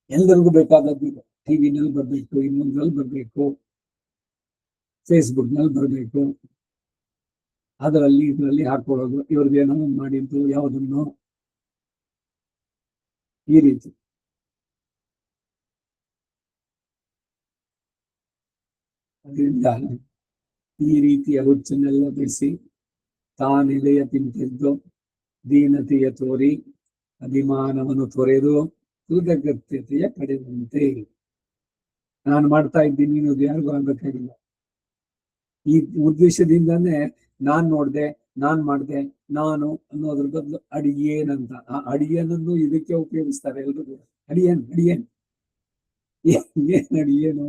ಎಲ್ಲರಿಗೂ ಬೇಕಾದದ್ದು. ಟಿವಿನಲ್ಲಿ ಬರ್ಬೇಕು, ಇನ್ನೊಂದ್ರಲ್ಲಿ ಬರ್ಬೇಕು, ಫೇಸ್ಬುಕ್ ನಲ್ಲಿ ಬರ್ಬೇಕು, ಅದರಲ್ಲಿ ಇದರಲ್ಲಿ ಹಾಕೊಳ್ಳೋದು, ಇವ್ರಿಗೇನೋ ಮಾಡಿದ್ದು ಯಾವುದನ್ನು, ಈ ರೀತಿ. ಅದರಿಂದ ಈ ರೀತಿಯ ಹುಚ್ಚನ್ನೆಲ್ಲ ಬಿಡಿಸಿ ತಾನೆಲೆಯ ತಿಂತಿದ್ದು ದೀನತೆಯ ತೋರಿ ಅಭಿಮಾನವನ್ನು ತೊರೆದು ಕೃತಜ್ಞತೆಯ ಕಡೆದಂತೆ. ನಾನು ಮಾಡ್ತಾ ಇದ್ದೀನಿ, ನೀನು ಯಾರಿಗೂ ಆಗ್ಬೇಕಾಗಿಲ್ಲ. ಈ ಉದ್ದೇಶದಿಂದಾನೇ ನಾನ್ ನೋಡ್ದೆ, ನಾನ್ ಮಾಡ್ದೆ, ನಾನು ಅನ್ನೋದ್ರ ಬದಲು ಅಡಿಯೇನ್ ಅಂತ. ಆ ಅಡಿಯನನ್ನು ಇದಕ್ಕೆ ಉಪಯೋಗಿಸ್ತಾರೆ ಎಲ್ರಿಗೂ. ಅಡಿಯನ್ ಅಡಿಯನ್ ಏನ್ ಅಡಿಯೇನು?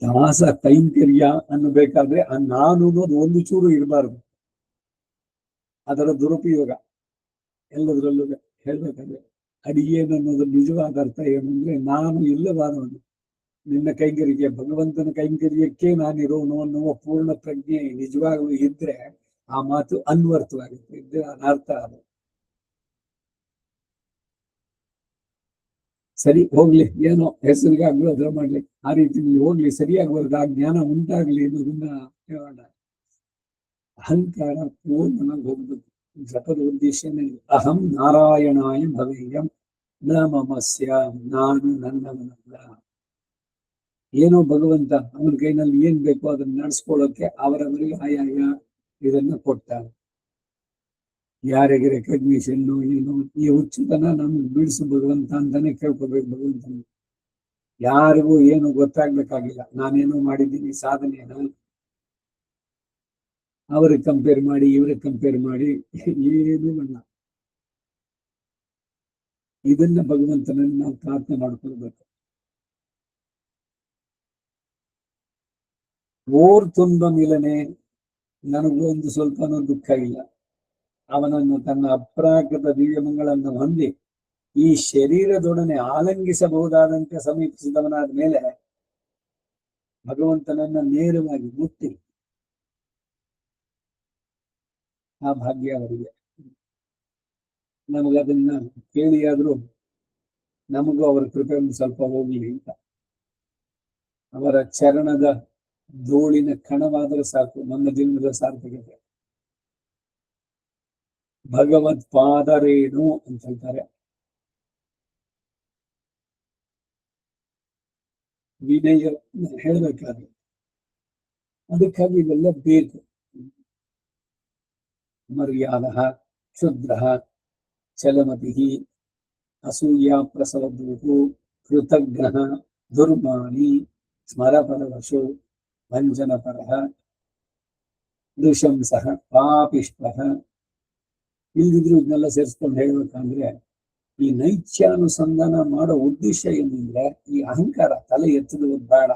ದಾಸ ಕೈಂಕರ್ಯ ಅನ್ನಬೇಕಾದ್ರೆ ಆ ನಾನು ಅನ್ನೋದು ಒಂದು ಚೂರು ಇರಬಾರ್ದು. ಅದರ ದುರುಪಯೋಗ ಎಲ್ಲದರಲ್ಲೂ ಹೇಳ್ಬೇಕಾದ್ರೆ. ಅಡಿಯೇನ್ ಅನ್ನೋದ್ರ ನಿಜವಾದ ಅರ್ಥ ಏನು ಅಂದ್ರೆ, ನಾನು ಇಲ್ಲಬಾರವನು, ನಿನ್ನ ಕೈಂಕರ್ಯಕ್ಕೆ, ಭಗವಂತನ ಕೈಂಕರ್ಯಕ್ಕೆ ನಾನಿರೋನು ಅನ್ನುವ ಪೂರ್ಣ ಪ್ರಜ್ಞೆ ನಿಜವಾಗ್ಲೂ ಇದ್ರೆ ಆ ಮಾತು ಅನ್ವರ್ಥವಾಗುತ್ತೆ. ಇದ್ರೆ ಅನರ್ಥ ಅದು. ಸರಿ ಹೋಗ್ಲಿ, ಏನೋ ಹೆಸರಿಗೆ ಆಗ್ಲಿ ಅದ್ರ ಮಾಡ್ಲಿ, ಆ ರೀತಿ ಹೋಗ್ಲಿ, ಸರಿಯಾಗಿ ವರ್ಗ ಆ ಜ್ಞಾನ ಉಂಟಾಗ್ಲಿ ಅನ್ನೋದನ್ನ ಹೇಳೋಣ. ಅಹಂಕಾರ ಪೂರ್ಣನಾಗಿ ಹೋಗ್ಬೇಕು. ಜಪದ ಉದ್ದೇಶನೇ ಅಹಂ ನಾರಾಯಣಾಯ ಭವೇಯಂ ನ ಮಮಸ್ಯ, ನಾನು ನನ್ನವನಲ್ಲ. ಏನೋ ಭಗವಂತ ಅವನ ಕೈನಲ್ಲಿ ಏನ್ ಬೇಕೋ ಅದನ್ನ ನಡೆಸ್ಕೊಳ್ಳೋಕೆ ಅವರವರಿಗೆ ಆಯಾಯ ಇದನ್ನ ಕೊಡ್ತಾರೆ. ಯಾರಿಗೆ ರೆಕಗ್ನಿಷನ್ ಏನು, ಈ ಹುಚ್ಚುತನ ನಮ್ಗೆ ಬಿಡಿಸು ಭಗವಂತ ಅಂತಾನೆ ಕೇಳ್ಕೋಬೇಕು ಭಗವಂತನ. ಯಾರಿಗೂ ಏನು ಗೊತ್ತಾಗ್ಬೇಕಾಗಿಲ್ಲ, ನಾನೇನೋ ಮಾಡಿದ್ದೀನಿ ಸಾಧನೆಯನ್ನ ಅವ್ರಿಗೆ ಕಂಪೇರ್ ಮಾಡಿ ಇವ್ರಿಗೆ ಕಂಪೇರ್ ಮಾಡಿ ಏನು ಬೇಡ. ಇದನ್ನ ಭಗವಂತನನ್ನ ನಾವು ಪ್ರಾರ್ಥನೆ ಮಾಡ್ಕೊಳ್ಬೇಕು. ಓರ್ ತುಂಬ ಮಿಲನೆ, ನನಗೂ ಒಂದು ಸ್ವಲ್ಪನೂ ದುಃಖ ಇಲ್ಲ. ಅವನನ್ನು ತನ್ನ ಅಪ್ರಾಕೃತ ದಿವ್ಯಮಂಗಳನ್ನು ಹೊಂದಿ ಈ ಶರೀರದೊಡನೆ ಆಲಂಗಿಸಬಹುದಾದಂತೆ ಸಮೀಪಿಸಿದವನಾದ ಮೇಲೆ ಭಗವಂತನನ್ನ ನೇರವಾಗಿ ಮುಟ್ಟಿ ಆ ಭಾಗ್ಯ ಅವರಿಗೆ. ನಮಗದನ್ನ ಕೇಳಿಯಾದ್ರೂ ನಮಗೂ ಅವರ ಕೃಪೆ ಒಂದು ಸ್ವಲ್ಪ ಹೋಗ್ಲಿ ಅಂತ, ಅವರ ಚರಣದ ಧೂಳಿನ ಕಣವಾದರೆ ಸಾಕು ನಮ್ಮ ಜೀವನದ ಸಾರ್ಥಕತೆ. ಭಗವತ್ ಪಾದರೇನು ಅಂತ ಹೇಳ್ತಾರೆ. ವಿನಯ ಹೇಳ್ಬೇಕಾದ್ರೆ ಅದಕ್ಕಾಗಿ ಇವೆಲ್ಲ ಬೇಕು. ಮರ್ಯಾದ, ಕ್ಷುದ್ರ, ಚಲಮತಿ, ಅಸೂಯ ಪ್ರಸವದೂಹು, ಕೃತಜ್ಞ, ದುರ್ಮಾನಿ, ಸ್ಮರಪರವಶೋ, ವಂಚನಪರ, ನೃಶಂಸ, ಪಾಪಿಷ್ಟ. ಇಲ್ದಿದ್ರು ಇದನ್ನೆಲ್ಲ ಸೇರಿಸ್ಕೊಂಡು ಹೇಳ್ಬೇಕಂದ್ರೆ ಈ ನೈತ್ಯಾನುಸಂಧಾನ ಮಾಡೋ ಉದ್ದೇಶ ಏನಂದ್ರೆ ಈ ಅಹಂಕಾರ ತಲೆ ಎತ್ತುವುದು ಬೇಡ.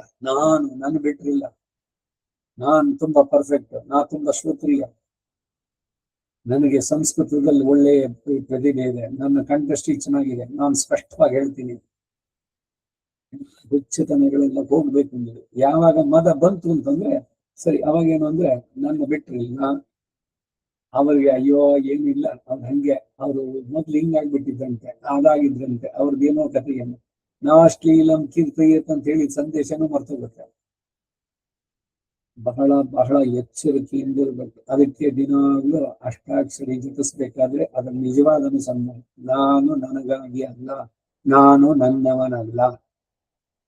ನನ್ನ ಬಿಟ್ರಿಲ್ಲ, ನಾನ್ ತುಂಬಾ ಪರ್ಫೆಕ್ಟ್, ನಾ ತುಂಬಾ ಶ್ರೋತ್ರಿಯ, ನನಗೆ ಸಂಸ್ಕೃತದಲ್ಲಿ ಒಳ್ಳೆಯ ಪ್ರತಿಭೆ ಇದೆ, ನನ್ನ ಕಂಠಷ್ಟಿ ಚೆನ್ನಾಗಿದೆ, ನಾನು ಸ್ಪಷ್ಟವಾಗಿ ಹೇಳ್ತೀನಿ. ಹುಚ್ಚತನಗಳೆಲ್ಲ ಹೋಗ್ಬೇಕು ಅಂದ್ರೆ ಯಾವಾಗ ಮದ ಬಂತು ಅಂತಂದ್ರೆ ಸರಿ, ಅವಾಗೇನು ಅಂದ್ರೆ ನನ್ನ ಬಿಟ್ರಿಲ್ಲ, ಅವ್ರಿಗೆ ಅಯ್ಯೋ ಏನಿಲ್ಲ, ಅವ್ರು ಹಂಗೆ, ಅವರು ಮೊದ್ಲು ಹಿಂಗಾಗ್ಬಿಟ್ಟಿದ್ದಂತೆ, ಅದಾಗಿದ್ರಂತೆ, ಅವ್ರದ್ದೇನೋ ಕಥೆಯನ್ನು ನಾಶ್ಲೀಲಂ ಕೀರ್ತಯತ್ ಅಂತ ಹೇಳಿ ಸಂದೇಶನೂ ಮರ್ತೋಗುತ್ತೆ. ಬಹಳ ಬಹಳ ಎಚ್ಚರಿಕೆಯಿಂದ ಇರಬೇಕು. ಅದಕ್ಕೆ ದಿನಾಗ್ಲೂ ಅಷ್ಟಾಕ್ಷರಿ ಜಪಿಸ್ಬೇಕಾದ್ರೆ ಅದರ ನಿಜವಾದ ಅನುಸಂಧಾನ. ನಾನು ನನಗಾಗಿ ಅಲ್ಲ, ನಾನು ನನ್ನವನಲ್ಲ.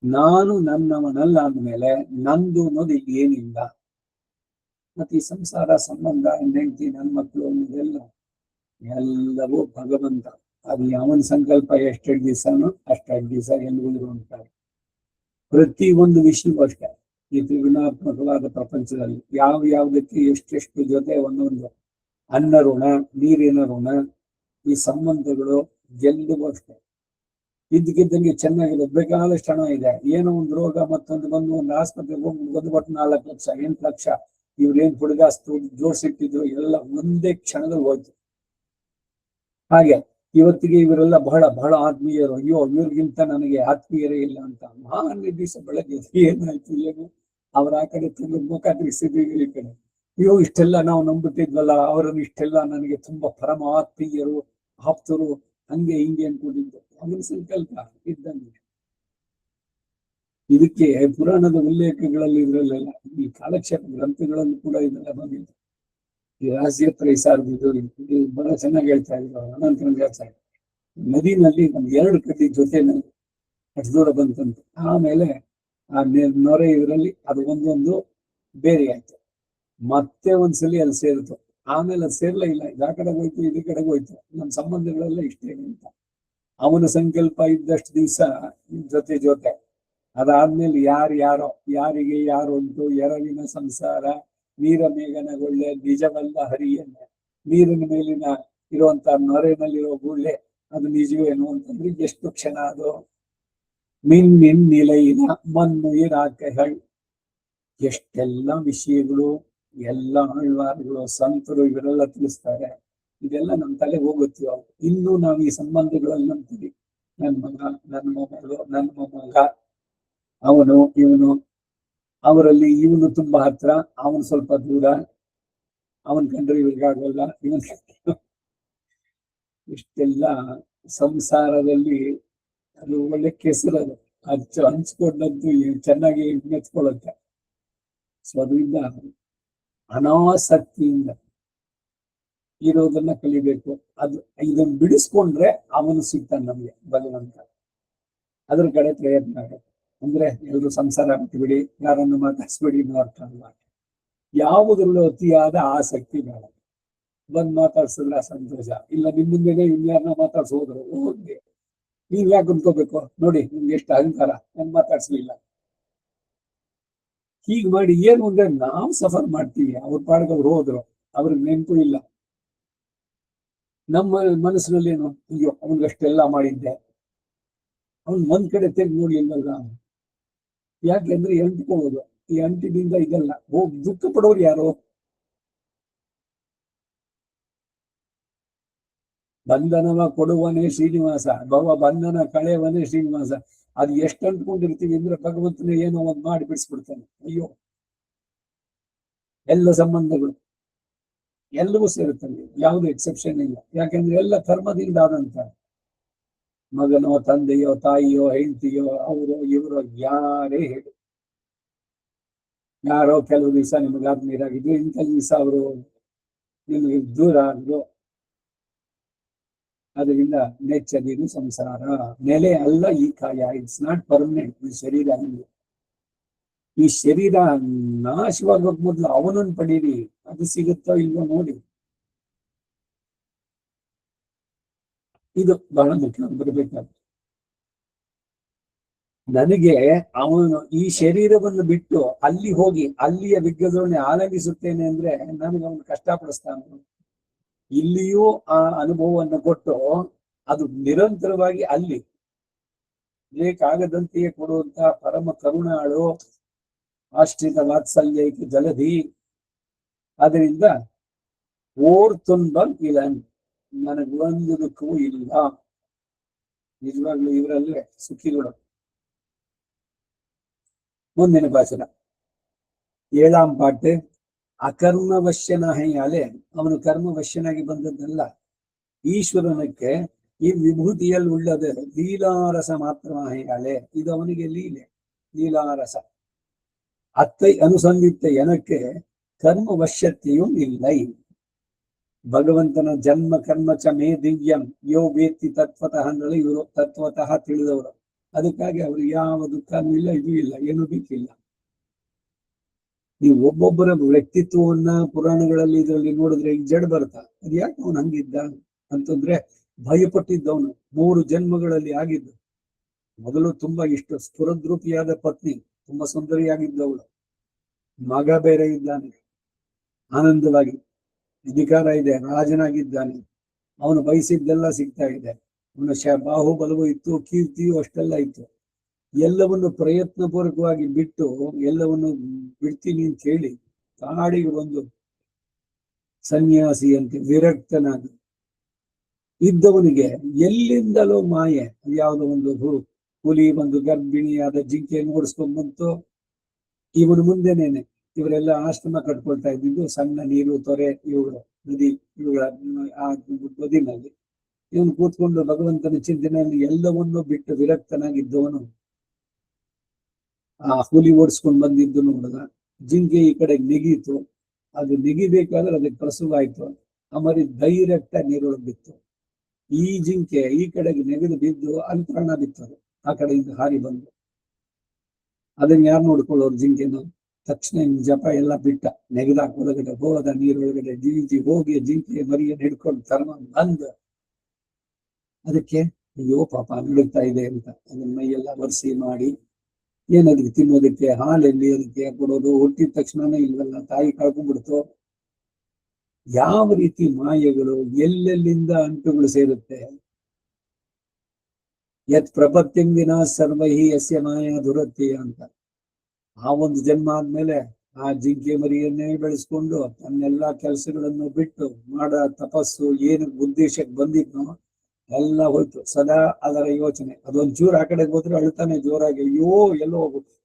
ನಾನು ನನ್ನವನಲ್ಲ ಅಂದ್ಮೇಲೆ ನಂದು ಅನ್ನೋದು ಈಗ ಏನಿಲ್ಲ. ಮತ್ತೆ ಈ ಸಂಸಾರ ಸಂಬಂಧ, ಹೆಂಡತಿ, ನನ್ನ ಮಕ್ಕಳು ಅನ್ನೋದೆಲ್ಲ ಎಲ್ಲವೂ ಭಗವಂತ. ಅದು ಅವನ ಸಂಕಲ್ಪ ಎಷ್ಟೆರಡು ದಿವಸನೋ ಅಷ್ಟೆರಡು ದಿವಸ ಎಲ್ಲಿಗೂ ಅಂತಾರೆ. ಪ್ರತಿ ಒಂದು ವಿಷಯವೂ ಅಷ್ಟೇ. ಈ ತ್ರಿಗುಣಾತ್ಮಕವಾದ ಪ್ರಪಂಚದಲ್ಲಿ ಯಾವುದಕ್ಕೆ ಎಷ್ಟೆಷ್ಟು ಜೊತೆ ಒಂದೊಂದು ಅನ್ನ ಋಣ, ನೀರಿನ ಋಣ, ಈ ಸಂಬಂಧಗಳು ಎಲ್ಲವೂ ಅಷ್ಟೇ. ಇದ್ದಕ್ಕಿದ್ದಂಗೆ ಚೆನ್ನಾಗಿದೆ, ಬೇಕಾದಷ್ಟು ಹಣ ಇದೆ, ಏನೋ ಒಂದು ರೋಗ ಮತ್ತೊಂದು ಬಂದು ಒಂದು ಆಸ್ಪತ್ರೆಗೆ ಹೋಗಿ ಬಂದ್ಬಿಟ್ಟು 4 ಲಕ್ಷ 8 ಲಕ್ಷ ಇವ್ರೇನ್ ಹುಡುಗಾಸ್ತು ಜೋಡಿಸಿಟ್ಟಿದ್ರು ಎಲ್ಲ ಒಂದೇ ಕ್ಷಣದಲ್ಲಿ ಹೋಯ್ತು. ಹಾಗೆ ಇವತ್ತಿಗೆ ಇವರೆಲ್ಲ ಬಹಳ ಬಹಳ ಆತ್ಮೀಯರು, ಅಯ್ಯೋ ಇವ್ರಿಗಿಂತ ನನಗೆ ಆತ್ಮೀಯರೇ ಇಲ್ಲ ಅಂತ. ಮಾನ್ಯ ದಿವಸ ಬೆಳಗ್ಗೆ ಏನಾಯ್ತು ಏನು, ಅವ್ರ ಆ ಕಡೆ ಮುಖ ತಿರ್ಸಿದ್ವಿ, ಈ ಕಡೆ ಅಯ್ಯೋ ಇಷ್ಟೆಲ್ಲ ನಾವು ನಂಬಿಟ್ಟಿದ್ವಲ್ಲ, ಅವರನ್ನು ಇಷ್ಟೆಲ್ಲ ನನಗೆ ತುಂಬಾ ಪರಮ ಆತ್ಮೀಯರು, ಆಪ್ತರು, ಹಂಗೆ ಹಿಂಗೆ ಅನ್ಕೊಂಡಿದ್ದು. ಅವನ ಸಂಕಲ್ಪ ಇದ್ದಂಗೆ. ಇದಕ್ಕೆ ಪುರಾಣದ ಉಲ್ಲೇಖಗಳಲ್ಲಿ ಇದ್ರಲ್ಲೆಲ್ಲ, ಈ ಕಾಲಕ್ಷೇಪ ಗ್ರಂಥಗಳಲ್ಲಿ ಕೂಡ ಇದೆಲ್ಲ ಬಂದಿದೆ. ಈ ರಾಜ್ಯತ್ರ ಸಾರ್ದು ಇದು ಬಹಳ ಚೆನ್ನಾಗಿ ಹೇಳ್ತಾ ಇದ್ರು. ಅನಂತರ ಹೇಳ್ತಾ ಇದ್ರು, ನದಿನಲ್ಲಿ ಒಂದು 2 ಕಡ್ಡಿ ಜೊತೆನಲ್ಲಿ ಅಷ್ಟು ದೂರ ಬಂತಂತೆ. ಆಮೇಲೆ ಆ ನೊರೆ ಇದರಲ್ಲಿ ಅದು ಒಂದೊಂದು ಬೇರೆ ಆಯ್ತು. ಮತ್ತೆ ಒಂದ್ಸಲಿ ಅಲ್ಲಿ ಸೇರಿತು. ಆಮೇಲೆ ಅದು ಸೇರ್ಲೇ ಇಲ್ಲ, ಆ ಕಡೆಗೆ ಹೋಯ್ತು, ಇದೇ ಕಡೆಗೆ ಹೋಯ್ತು. ನಮ್ಮ ಸಂಬಂಧಗಳೆಲ್ಲ ಇಷ್ಟೇ ಅಂತ. ಅವನ ಸಂಕಲ್ಪ ಇದ್ದಷ್ಟು ದಿವಸ ಜೊತೆ. ಅದಾದ್ಮೇಲೆ ಯಾರೋ ಯಾರಿಗೆ ಯಾರು ಉಂಟು, ಎರವಿನ ಸಂಸಾರ, ನೀರ ಮೇಘನಗೊಳ್ಳೆ ನಿಜವಲ್ಲ ಹರಿಯನ್ನ, ನೀರಿನ ಮೇಲಿನ ಇರುವಂತ ನೊರೆನಲ್ಲಿರೋ ಗುಳ್ಳೆ ಅದು ನಿಜವೇನು ಅಂತಂದ್ರೆ ಎಷ್ಟು ಕ್ಷಣ ಅದು. ಮಿನ್ ನಿಲೈನ ಮಣ್ಣು ಇರಾಕೆಗಳು. ಎಷ್ಟೆಲ್ಲ ವಿಷಯಗಳು ಎಲ್ಲ ಆಳ್ವಾರುಗಳು ಸಂತರು ಇವರೆಲ್ಲ ತಿಳಿಸ್ತಾರೆ. ಇದೆಲ್ಲ ನಮ್ಮ ತಲೆಗೆ ಹೋಗುತ್ತೀವ. ಇನ್ನೂ ನಾವು ಈ ಸಂಬಂಧಗಳಲ್ಲಿ ನಂಬ್ತೀವಿ. ನನ್ನ ಮಗ, ನನ್ನ ಮೊಮ್ಮಗಳು, ನನ್ನ ಮೊಮ್ಮಗ, ಅವನು ಇವನು, ಅವರಲ್ಲಿ ಇವನು ತುಂಬಾ ಹತ್ರ, ಅವನು ಸ್ವಲ್ಪ ದೂರ, ಅವನ್ ಕಂಡ್ರೆ ಇವ್ರಿಗಾಗಲ್ಲ, ಇವನ್ ಇಷ್ಟೆಲ್ಲ ಸಂಸಾರದಲ್ಲಿ ಅದು ಒಳ್ಳೆ ಕೆಸರು, ಅದು ಹಂಚ್ಕೊಂಡಂತೂ ಚೆನ್ನಾಗಿ ಮೆತ್ಕೊಳ್ಳುತ್ತೆ. ಸೊ ಅದರಿಂದ ಅನಾಸಕ್ತಿಯಿಂದ ಇರೋದನ್ನ ಕಲಿಬೇಕು. ಇದನ್ನ ಬಿಡಿಸ್ಕೊಂಡ್ರೆ ಅವನು ಸಿಗ್ತಾನೆ ನಮ್ಗೆ ಭಗವಂತ. ಅದ್ರ ಕಡೆ ಪ್ರಯತ್ನ ಆಗುತ್ತೆ. ಅಂದ್ರೆ ಎಲ್ರು ಸಂಸಾರ ಬಿಟ್ಬಿಡಿ, ಯಾರನ್ನು ಮಾತಾಡ್ಸ್ಬಿಡಿ ಅರ್ಥ ಅಲ್ಲ. ಯಾವುದ್ರಲ್ಲೂ ಅತಿಯಾದ ಆಸಕ್ತಿ ಬೇಡ. ಬಂದ್ ಮಾತಾಡ್ಸಿಲ್ಲ ಸಂತೋಷ, ಇಲ್ಲ ನಿಮ್ ಮುಂದೆನೆ ಇನ್ಯಾರನ್ನ ಮಾತಾಡ್ಸೋದ್ರು ಹೋಗಿ ನೀವ್ ಯಾಕೆ ಕುಂತ್ಕೋಬೇಕು, ನೋಡಿ ನಿಮ್ಗೆ ಎಷ್ಟು ಅಹಂಕಾರ, ನನ್ ಮಾತಾಡ್ಸ್ಲಿಲ್ಲ. ಹೀಗ್ ಮಾಡಿ ಏನು ಅಂದ್ರೆ ನಾವು ಸಫರ್ ಮಾಡ್ತೀವಿ. ಅವ್ರ ಪಾಡ್ಗೆ ಅವ್ರು ಹೋದ್ರು, ಅವ್ರಿಗೆ ನೆನಪು ಇಲ್ಲ. ನಮ್ಮ ಮನಸ್ಸಿನಲ್ಲಿ ಏನು, ಅಯ್ಯೋ ಅವನಿಗಷ್ಟೆಲ್ಲ ಮಾಡಿದ್ದೆ, ಅವ್ನ್ ಒಂದ್ ಕಡೆ ತೆಗೆದು ನೋಡ್ಲಿಲ್ವಲ್ಲ. ಯಾಕೆಂದ್ರೆ ಎಂಟ್ಕೊಳ್ಳೋದು, ಈ ಅಂಟಿನಿಂದ ಇದೆಲ್ಲ ಹೋಗಿ ದುಃಖ ಪಡೋರು ಯಾರು? ಬಂಧನವ ಕೊಡುವನೇ ಶ್ರೀನಿವಾಸ, ಬಂಧನ ಕಳೆಯವನೇ ಶ್ರೀನಿವಾಸ. ಅದು ಎಷ್ಟು ಅಂಟ್ಕೊಂಡಿರ್ತೀವಿ ಅಂದ್ರೆ ಭಗವಂತನ ಏನೋ ಒಂದ್ ಮಾಡಿ ಬಿಡಿಸ್ಬಿಡ್ತಾನೆ. ಅಯ್ಯೋ, ಎಲ್ಲ ಸಂಬಂಧಗಳು ಎಲ್ಲವೂ ಸೇರುತ್ತವೆ, ಯಾವುದು ಎಕ್ಸೆಪ್ಷನ್ ಇಲ್ಲ. ಯಾಕೆಂದ್ರೆ ಎಲ್ಲ ಕರ್ಮದಿಂದ ಆದಂತ. ಮಗನೋ, ತಂದೆಯೋ, ತಾಯಿಯೋ, ಹೆಂಡತಿಯೋ, ಅವರೋ ಇವರೋ ಯಾರೇ ಹೇಳಿ, ಯಾರೋ ಕೆಲವು ದಿವಸ ನಿಮಗೆ ಆತ್ಮೀಯರಾಗಿದ್ರು, ಇಂಥ ದಿವಸ ಅವರು ನಿಮಗೆ ದೂರ ಆದ್ರು. ಅದರಿಂದ ನೆಚ್ಚದಿರು ಸಂಸಾರ, ನೆಲೆ ಅಲ್ಲ ಈ ಕಾಯ. It's not permanent. ಈ ಶರೀರ ಅಲ್ಲ. ಈ ಶರೀರ ನಾಶವಾಗೋಕ್ ಮೊದ್ಲು ಅವನನ್ನು ಪಡೀರಿ, ಅದು ಸಿಗುತ್ತೋ ಇಲ್ವೋ ನೋಡಿ. ಇದು ಬಹಳ ಮುಖ್ಯ ಬರಬೇಕಾದ್ರೆ. ನನಗೆ ಅವನು ಈ ಶರೀರವನ್ನು ಬಿಟ್ಟು ಅಲ್ಲಿ ಹೋಗಿ ಅಲ್ಲಿಯ ವಿಗ್ರಹಗಳನ್ನ ಆಲಂಗಿಸುತ್ತೇನೆ ಅಂದ್ರೆ ನನಗೆ ಅವನು ಕಷ್ಟಪಡಿಸ್ತಾನೆ. ಇಲ್ಲಿಯೂ ಆ ಅನುಭವವನ್ನು ಕೊಟ್ಟು ಅದು ನಿರಂತರವಾಗಿ ಅಲ್ಲಿ ಬೇಕಾಗದಂತೆಯೇ ಕೊಡುವಂತ ಪರಮ ಕರುಣಾಳು, ಆಶ್ರಿತ ವಾತ್ಸಲ್ಯಕ್ಕೆ ಜಲಧಿ. ಅದರಿಂದ ಓರ್ ತುನ್ಬಲ್ ಇಲನ್, ನನಗೆ ಒಂದು ದುಃಖವೂ ಇಲ್ಲ. ನಿಜವಾಗ್ಲೂ ಇವರಲ್ಲೇ ಸುಖಿಗಳು. ಮುಂದಿನ ಭಾಷಣ 7ಆಂ ಪಾಠ. ಅಕರ್ಮವಶ್ಯನಾಹೆ, ಅವನು ಕರ್ಮವಶ್ಯನಾಗಿ ಬಂದದ್ದಲ್ಲ. ಈಶ್ವರನಕ್ಕೆ ಈ ವಿಭೂತಿಯಲ್ಲಿ ಉಳ್ಳದು ಲೀಲಾರಸ ಮಾತ್ರ ಮಾಹೆಯಾಲೆ, ಇದು ಅವನಿಗೆ ಲೀಲೆ, ಲೀಲಾರಸ. ಅತ್ತೈ ಅನುಸಂಧಿತ ಎನಕ್ಕೆ ಕರ್ಮವಶ್ಯತೆಯೂ ಇಲ್ಲ. ಭಗವಂತನ ಜನ್ಮ ಕರ್ಮ ಚ ಮೇ ದಿವ್ಯಂ ಯೋ ವೇತ್ತಿ ತತ್ವತಃ ಅಂದ್ರೆ ಇವರು ತತ್ವತಃ ತಿಳಿದವರು. ಅದಕ್ಕಾಗಿ ಅವರು ಯಾವ ದುಃಖನೂ ಇಲ್ಲ, ಇದು ಇಲ್ಲ, ಏನೂ ಬೇಕಿಲ್ಲ. ನೀವು ಒಬ್ಬೊಬ್ಬರ ವ್ಯಕ್ತಿತ್ವವನ್ನ ಪುರಾಣಗಳಲ್ಲಿ ಇದರಲ್ಲಿ ನೋಡಿದ್ರೆ ಈಗ ಜಡ್ ಬರ್ತಾ, ಅದ್ ಯಾಕೆ ಅವನು ಹಂಗಿದ್ದ ಅಂತಂದ್ರೆ ಭಯಪಟ್ಟಿದ್ದವನು 3 ಜನ್ಮಗಳಲ್ಲಿ ಆಗಿದ್ದು. ಮೊದಲು ತುಂಬಾ ಇಷ್ಟು ಸ್ಫುರದ್ರೂಪಿಯಾದ ಪತ್ನಿ, ತುಂಬಾ ಸುಂದರಿಯಾಗಿದ್ದವಳು, ಮಗ ಬೇರೆ ಇದ್ದಾನೆ, ಆನಂದವಾಗಿ ಅಧಿಕಾರ ಇದೆ, ರಾಜನಾಗಿದ್ದಾನೆ, ಅವನು ಬಯಸಿದ್ದೆಲ್ಲ ಸಿಗ್ತಾ ಇದೆ, ಅವನ ಬಾಹುಬಲವೂ ಇತ್ತು, ಕೀರ್ತಿಯೂ ಅಷ್ಟೆಲ್ಲ ಇತ್ತು. ಎಲ್ಲವನ್ನು ಪ್ರಯತ್ನ ಪೂರ್ವಕವಾಗಿ ಬಿಟ್ಟು ಎಲ್ಲವನ್ನು ಬಿಡ್ತೀನಿ ಅಂತ ಹೇಳಿ ಕಾಡಿಗೆ ಒಂದು ಸನ್ಯಾಸಿಯಂತೆ ವಿರಕ್ತನಾಗಿ ಇದ್ದವನಿಗೆ ಎಲ್ಲಿಂದಲೋ ಮಾಯೆ, ಯಾವುದೋ ಒಂದು ಹುಲಿ ಒಂದು ಗರ್ಭಿಣಿಯಾದ ಜಿಂಕೆಯನ್ನು ಓಡಿಸ್ಕೊಂಡ್ ಬಂತು. ಇವನು ಮುಂದೆನೇನೆ ಇವರೆಲ್ಲ ಆಶ್ರಮ ಕಟ್ಕೊಳ್ತಾ ಇದ್ದಿದ್ದು ಸಣ್ಣ ನೀರು ತೊರೆ, ಇವುಗಳು ನದಿ, ಇವುಗಳ ಆ ಬದಿನಲ್ಲಿ ಇವನು ಕೂತ್ಕೊಂಡು ಭಗವಂತನ ಚಿಂತನೆಯಲ್ಲಿ ಎಲ್ಲವನ್ನೂ ಬಿಟ್ಟು ವಿರಕ್ತನಾಗಿದ್ದವನು ಆ ಹುಲಿ ಓಡಿಸ್ಕೊಂಡು ಬಂದಿದ್ದು ನೋಡಿದ. ಜಿಂಕೆ ಈ ಕಡೆ ನೆಗೀತು, ಅದು ನೆಗಿಬೇಕಾದ್ರೆ ಅದಕ್ಕೆ ಪ್ರಸವ ಆಯ್ತು. ಅಮರಿ ಡೈರೆಕ್ಟ್ ಆಗಿ ನೀರೊಳಗೆ ಬಿತ್ತು. ಈ ಜಿಂಕೆ ಈ ಕಡೆಗೆ ನೆಗೆದು ಬಿದ್ದು ಅಲ್ಲಿ ಪ್ರಾಣ ಬಿತ್ತದು, ಆ ಕಡೆಯಿಂದ ಹಾರಿ ಬಂದು. ಅದನ್ನ ಯಾರು ನೋಡ್ಕೊಳ್ಳೋರು? ಜಿಂಕೆನ. ತಕ್ಷಣ ಜಪ ಎಲ್ಲ ಬಿಟ್ಟ, ನೆಗೆದಾಕ ಒಳಗಡೆ ಹೋದ, ನೀರೊಳಗಡೆ ಜೀವಿ ಹೋಗಿ ಜಿಂಕೆ ಮರಿಯನ್ನು ಹಿಡ್ಕೊಂಡು ಕರ್ಮ ಬಂದ. ಅದಕ್ಕೆ ಅಯ್ಯೋ ಪಾಪ ನಡುತ್ತಾ ಇದೆ ಅಂತ ಅದನ್ನ ಮೈಯೆಲ್ಲ ಒರೆಸಿ ಮಾಡಿ, ಏನದಕ್ಕೆ ತಿನ್ನೋದಕ್ಕೆ ಹಾಲೆಲ್ಲಿ ಅದಕ್ಕೆ ಕೊಡೋದು, ಹುಟ್ಟಿದ ತಕ್ಷಣನೇ ಇಲ್ವಲ್ಲ, ತಾಯಿ ಕಳ್ಕೊಂಡ್ಬಿಡ್ತು. ಯಾವ ರೀತಿ ಮಾಯೆಗಳು, ಎಲ್ಲೆಲ್ಲಿಂದ ಅಂಟುಗಳು ಸೇರುತ್ತೆ. ಯತ್ ಪ್ರಪತ್ತಿಂದಿನ ಸರ್ವಹಿ ಯಸ್ಯ ಮಾಯಾ ದುರತ್ಯ ಅಂತ. ಆ ಒಂದು ಜನ್ಮ ಆದ್ಮೇಲೆ ಆ ಜಿಂಕೆ ಮರಿಯನ್ನೇ ಬೆಳೆಸ್ಕೊಂಡು ತನ್ನೆಲ್ಲಾ ಕೆಲಸಗಳನ್ನು ಬಿಟ್ಟು ಮಾಡ ತಪಸ್ಸು ಏನು ಉದ್ದೇಶಕ್ಕೆ ಬಂದಿದ್ನೋ ಎಲ್ಲ ಹೋಯ್ತು. ಸದಾ ಅದರ ಯೋಚನೆ. ಅದೊಂಚೂರು ಆ ಕಡೆಗೆ ಹೋದ್ರೆ ಅಳ್ತಾನೆ ಜೋರಾಗಿ, ಅಯ್ಯೋ ಎಲ್ಲೋ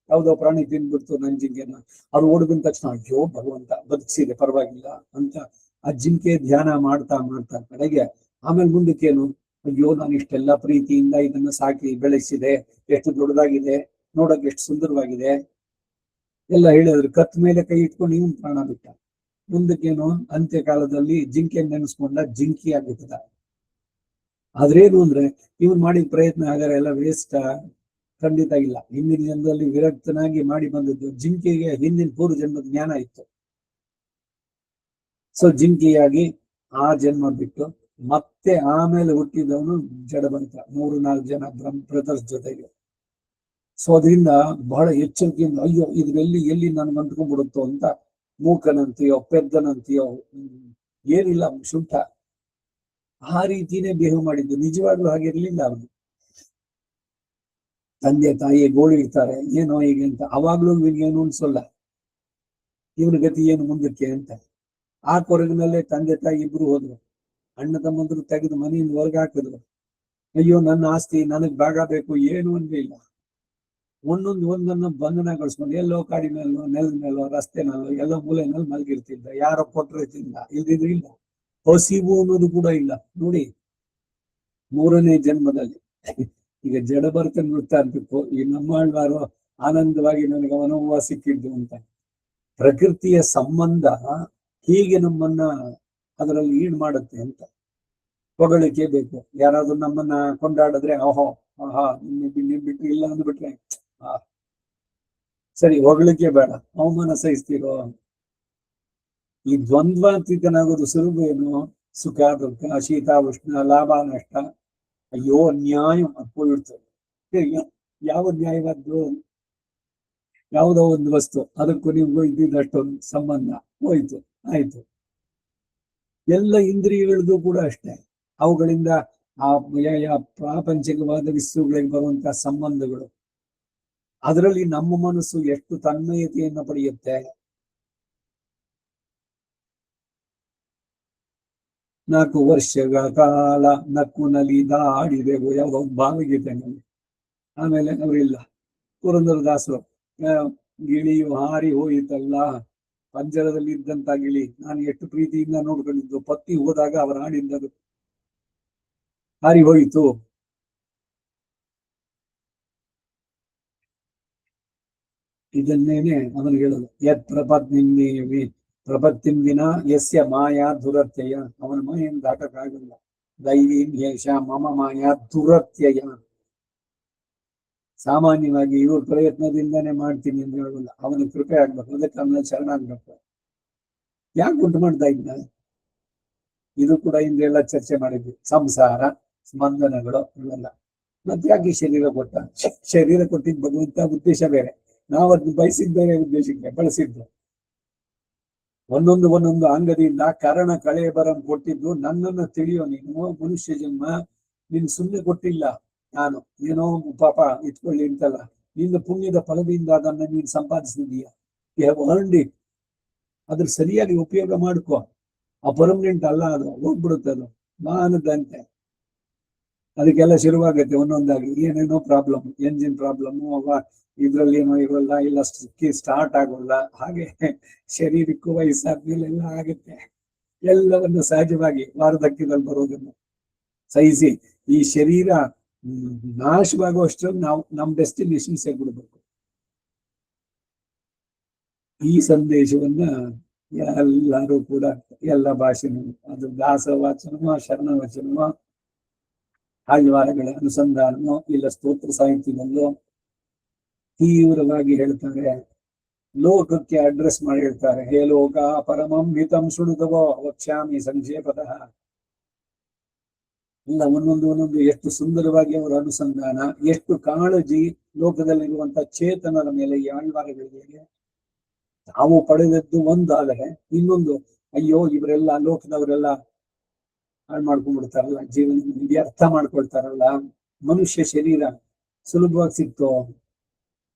ಯಾವ್ದೋ ಪ್ರಾಣಿ ತಿನ್ಬಿಡ್ತು ನನ್ ಜಿಂಕೆನ. ಅದು ಓಡಿದ ತಕ್ಷಣ ಅಯ್ಯೋ ಭಗವಂತ ಬದುಕಿಸಿದೆ ಪರವಾಗಿಲ್ಲ ಅಂತ ಆ ಜಿಂಕೆ ಧ್ಯಾನ ಮಾಡ್ತಾ ಮಾಡ್ತಾ ಕಡೆಗೆ ಆಮೇಲೆ ಮುಂದಕ್ಕೇನು ಅಯ್ಯೋ ನಾನು ಇಷ್ಟೆಲ್ಲ ಪ್ರೀತಿಯಿಂದ ಇದನ್ನ ಸಾಕಿ ಬೆಳೆಸಿದೆ, ಎಷ್ಟು ದೊಡ್ಡದಾಗಿದೆ, ನೋಡಕ್ ಎಷ್ಟು ಸುಂದರವಾಗಿದೆ ಎಲ್ಲ ಹೇಳಿದ್ರು. ಕತ್ ಮೇಲೆ ಕೈ ಇಟ್ಕೊಂಡು ಇವನ್ ಪ್ರಾಣ ಬಿಟ್ಟ. ಮುಂದಕ್ಕೇನು ಅಂತ್ಯ ಕಾಲದಲ್ಲಿ ಜಿಂಕೆ ನೆನೆಸ್ಕೊಂಡ ಜಿಂಕಿ ಆಗ್ಬಿಟ್ಟದ. ಆದ್ರೇನು ಅಂದ್ರೆ ಇವನ್ ಮಾಡಿದ ಪ್ರಯತ್ನ ಹಾಗಾದ್ರೆ ಎಲ್ಲ ವೇಸ್ಟ್? ಖಂಡಿತ ಇಲ್ಲ. ಹಿಂದಿನ ಜನ್ಮದಲ್ಲಿ ವಿರಕ್ತನಾಗಿ ಮಾಡಿ ಬಂದದ್ದು. ಜಿಂಕೆಗೆ ಹಿಂದಿನ ಪೂರ್ವ ಜನ್ಮದ ಜ್ಞಾನ ಇತ್ತು. ಸೊ ಜಿಂಕೆಯಾಗಿ ಆ ಜನ್ಮ ಬಿಟ್ಟು ಮತ್ತೆ ಆಮೇಲೆ ಹುಟ್ಟಿದವನು ಜಡಬಂತ, 3-4 ಜನ ಬ್ರದರ್ಸ್ ಜೊತೆಗೆ. ಸೊ ಅದರಿಂದ ಬಹಳ ಎಚ್ಚರಿಕೆಯಿಂದ ಅಯ್ಯೋ ಇದ್ರಲ್ಲಿ ಎಲ್ಲಿ ನನ್ಗೆ ಅಂಟ್ಕೊಂಡ್ಬಿಡುತ್ತೋ ಅಂತ ಮೂಕನಂತೀಯೋ ಪೆದ್ದನಂತೀಯೋ ಏನಿಲ್ಲ ಶುಂಠ ಆ ರೀತಿನೇ ಬಿಹೇವ್ ಮಾಡಿದ್ದು. ನಿಜವಾಗ್ಲೂ ಹಾಗಿರ್ಲಿಲ್ಲ ಅವನು. ತಂದೆ ತಾಯಿ ಗೋಳು ಇರ್ತಾರೆ ಏನೋ ಹೀಗೆ ಅಂತ, ಅವಾಗ್ಲೂ ಇವನಿಗೇನು ಅನ್ಸಲ್ಲ ಇವನ ಗತಿ ಏನು ಮುಂದಕ್ಕೆ ಅಂತ. ಆ ಕೊರಗಿನಲ್ಲೇ ತಂದೆ ತಾಯಿ ಇಬ್ರು ಹೋದ್ರು. ಅಣ್ಣ ತಮ್ಮಂದ್ರು ತೆಗೆದು ಮನೆಯಿಂದ ಹೊರಗೆ ಹಾಕಿದ್ರು. ಅಯ್ಯೋ ನನ್ನ ಆಸ್ತಿ ನನಗ್ ಭಾಗ ಬೇಕು ಏನು ಅನ್ಲಿಲ್ಲ. ಒಂದೊಂದನ್ನ ಬಂಧನಗೊಳಿಸ್ಕೊಂಡು ಎಲ್ಲೋ ಕಾಡಿ ಮೇಲೋ ನೆಲದ ಮೇಲೋ ರಸ್ತೆನಲ್ಲೋ ಎಲ್ಲೋ ಮೂಲೆನಲ್ಲಿ ಮಲಗಿರ್ತಿದ್ದ. ಯಾರೋ ಕೊಟ್ಟರೆ ತಿಂದ, ಇಲ್ದಿದ್ರು ಇಲ್ಲ. ಹಸಿವು ಅನ್ನೋದು ಕೂಡ ಇಲ್ಲ ನೋಡಿ 3ನೇ ಜನ್ಮದಲ್ಲಿ. ಈಗ ಜಡ ಬರ್ತೇನೆ ನೃತ್ಯ ಅನ್ಬೇಕು. ಈ ನಮ್ಮಾಳ್ವಾರು ಆನಂದವಾಗಿ ನನಗೆ ಅನುಭವ ಸಿಕ್ಕಿದ್ದು ಅಂತ. ಪ್ರಕೃತಿಯ ಸಂಬಂಧ ಹೀಗೆ ನಮ್ಮನ್ನ ಅದರಲ್ಲಿ ಈಡ್ ಮಾಡುತ್ತೆ ಅಂತ. ಹೊಗಳಿಕೆ ಬೇಕು. ಯಾರಾದ್ರೂ ನಮ್ಮನ್ನ ಕೊಂಡಾಡಿದ್ರೆ ಓಹೋ ಆಹಾ ನಿನ್ನೆ ಬಿಟ್ಟು ಇಲ್ಲ ಅಂದ್ಬಿಟ್ರೆ ಸರಿ ಹೊಗಳಿಕೆ ಬೇಡ, ಅವಮಾನ ಸಹಿಸ್ತಿರೋ. ಈ ದ್ವಂದ್ವಾತೀತನಾಗೋದು ಸುಲಭ ಏನು? ಸುಖ ದುಃಖ ಶೀತ ಉಷ್ಣ ಲಾಭ ನಷ್ಟ ಅಯ್ಯೋ ಅನ್ಯಾಯ ಹೋಗಿರ್ತದೆ. ಯಾವ ನ್ಯಾಯವಾದ್ದು? ಯಾವುದೋ ಒಂದು ವಸ್ತು ಅದಕ್ಕೂ ನಿಮ್ಗೂ ಇದ್ದಿದ್ದಷ್ಟೊಂದು ಸಂಬಂಧ ಹೋಯ್ತು ಆಯ್ತು. ಎಲ್ಲ ಇಂದ್ರಿಯಗಳದ್ದು ಕೂಡ ಅಷ್ಟೇ. ಅವುಗಳಿಂದ ಆ ಪ್ರಾಪಂಚಿಕವಾದ ವಿಶ್ವಗಳಿಗೆ ಬರುವಂತಹ ಸಂಬಂಧಗಳು, ಅದರಲ್ಲಿ ನಮ್ಮ ಮನಸ್ಸು ಎಷ್ಟು ತನ್ಮಯತೆಯನ್ನು ಪಡೆಯುತ್ತೆ. 4 ವರ್ಷಗಳ ಕಾಲ ನಕ್ಕು ನಲಿದಾಡಿದೆವು ಯಾವುದೋ ಭಾವಗೀತೆ ನಲ್ಲಿ. ಆಮೇಲೆ ಅವರಿಲ್ಲ ಪುರಂದರದಾಸರು ಗಿಳಿಯು ಹಾರಿ ಹೋಯಿತಲ್ಲ, ಪಂಜರದಲ್ಲಿ ಇದ್ದಂತ ಗಿಳಿ ನಾನು ಎಷ್ಟು ಪ್ರೀತಿಯಿಂದ ನೋಡ್ಕೊಂಡಿದ್ದು, ಪತ್ನಿ ಹೋದಾಗ ಅವರ ಹಾಡಿದ್ದದು ಹಾರಿ ಹೋಯಿತು. ಇದನ್ನೇನೆ ಅವನು ಹೇಳೋದು. ಯತ್ ಪ್ರಪತ್ತಿನ ಯಸ್ಯ ಮಾಯಾ ದುರತ್ಯಯ, ಅವನ ಮಾಯನ್ನು ದಾಟಕ್ಕಾಗಲ್ಲ. ದೈವೀಂ ಯೇಷ ಮಮ ಮಾಯಾ ದುರತ್ಯಯ. ಸಾಮಾನ್ಯವಾಗಿ ಇವ್ರ ಪ್ರಯತ್ನದಿಂದಾನೇ ಮಾಡ್ತೀನಿ ಅಂತ ಹೇಳಲ್ಲ, ಅವನ ಕೃಪೆ ಆಗ್ಬೇಕು, ಅದಕ್ಕೆ ಅವನ ಶರಣಾಗ್ಬೇಕು. ಯಾಕೆ ಉಂಟು ಮಾಡ್ತಾ ಇದ್ದ? ಇದು ಕೂಡ ಹಿಂದೆಲ್ಲ ಚರ್ಚೆ ಮಾಡಿದ್ವಿ. ಸಂಸಾರ ಸ್ಪಂದನಗಳು ಇವೆಲ್ಲ. ಮತ್ತೆ ಯಾಕೆ ಶರೀರ ಕೊಟ್ಟ? ಶರೀರ ಕೊಟ್ಟಿದ್ದ ಭಗವಂತ ಉದ್ದೇಶ ಬೇರೆ, ನಾವು ಅದನ್ನ ಬಯಸಿದ ಬೇರೆ ಉದ್ದೇಶಕ್ಕೆ ಬಳಸಿದ್ದು. ಒಂದೊಂದು ಅಂಗದಿಯಿಂದ ಕರಣ ಕಳೆ ಬರಂ ಕೊಟ್ಟಿದ್ದು. ನನ್ನನ್ನು ತಿಳಿಯೋ ನೀನು ಮನುಷ್ಯ ಜನ್ಮ, ನೀನು ಸುಮ್ಮನೆ ಕೊಟ್ಟಿಲ್ಲ. ನಾನು ಏನೋ ಪಾಪ ಇಟ್ಕೊಳ್ಳಿ ಅಂತಲ್ಲ, ನಿನ್ನ ಪುಣ್ಯದ ಫಲದಿಂದ ಅದನ್ನ ನೀನು ಸಂಪಾದಿಸಿದೀಯ. You have earned it. ಅದ್ರ ಸರಿಯಾಗಿ ಉಪಯೋಗ ಮಾಡ್ಕೋ. ಆ ಪರ್ಮನೆಂಟ್ ಅಲ್ಲ, ಅದು ಹೋಗ್ಬಿಡುತ್ತೆ. ಅದು ಮಾನದಂತೆ ಅದಕ್ಕೆಲ್ಲ ಶುರುವಾಗುತ್ತೆ ಒಂದೊಂದಾಗಿ ಏನೇನೋ ಪ್ರಾಬ್ಲಮ್, ಎಂಜಿನ್ ಪ್ರಾಬ್ಲಮ್, ಇದ್ರಲ್ಲಿ ಏನೋ ಇರೋಲ್ಲ, ಇಲ್ಲ ಸ್ಟಾರ್ಟ್ ಆಗೋಲ್ಲ. ಹಾಗೆ ಶರೀರಕ್ಕೂ ವಯಸ್ಸಾದ್ಮೇಲೆ ಎಲ್ಲ ಆಗುತ್ತೆ. ಎಲ್ಲವನ್ನು ಸಹಜವಾಗಿ ವಾರ್ಧಕ್ಯದಲ್ಲಿ ಬರೋದನ್ನು ಸಹಿಸಿ ಈ ಶರೀರ ನಾಶವಾಗುವಷ್ಟು ನಾವು ನಮ್ಮ ಡೆಸ್ಟಿನೇಷನ್ ಸೇರ್ಬಿಡ್ಬೇಕು. ಈ ಸಂದೇಶವನ್ನ ಎಲ್ಲರೂ ಕೂಡ ಎಲ್ಲ ಭಾಷೆನೂ, ಅದು ದಾಸವಾಚನಮೋ ಶರಣವಚನಮೋ ಆಳ್ವಾರಗಳ ಅನುಸಂಧಾನಮೋ ಇಲ್ಲ ಸ್ತೋತ್ರ ಸಾಹಿತ್ಯದಲ್ಲೋ ತೀವ್ರವಾಗಿ ಹೇಳ್ತಾರೆ. ಲೋಕಕ್ಕೆ ಅಡ್ರೆಸ್ ಮಾಡಿ ಹೇಳ್ತಾರೆ. ಹೇ ಲೋಕ ಪರಮಂ ಹಿತಂ ಶೃಣುತವೋ ವಕ್ಷ್ಯಾಮಿ ಸಂಕ್ಷೇಪತಃ. ಇಲ್ಲ ಒಂದೊಂದು ಎಷ್ಟು ಸುಂದರವಾಗಿ ಅವರ ಅನುಸಂಧಾನ, ಎಷ್ಟು ಕಾಳಜಿ ಲೋಕದಲ್ಲಿರುವಂತ ಚೇತನರ ಮೇಲೆ ಈ ಆಳ್ವಾರಗಳಿಗೆ. ತಾವು ಪಡೆದದ್ದು ಒಂದು, ಆದರೆ ಇನ್ನೊಂದು ಅಯ್ಯೋ ಇವರೆಲ್ಲ ಲೋಕದವರೆಲ್ಲ ಹಾಳು ಮಾಡ್ಕೊಂಡ್ಬಿಡ್ತಾರಲ್ಲ, ಜೀವನ ವ್ಯರ್ಥ ಮಾಡ್ಕೊಳ್ತಾರಲ್ಲ, ಮನುಷ್ಯ ಶರೀರ ಸುಲಭವಾಗಿ ಸಿಕ್ತೋ,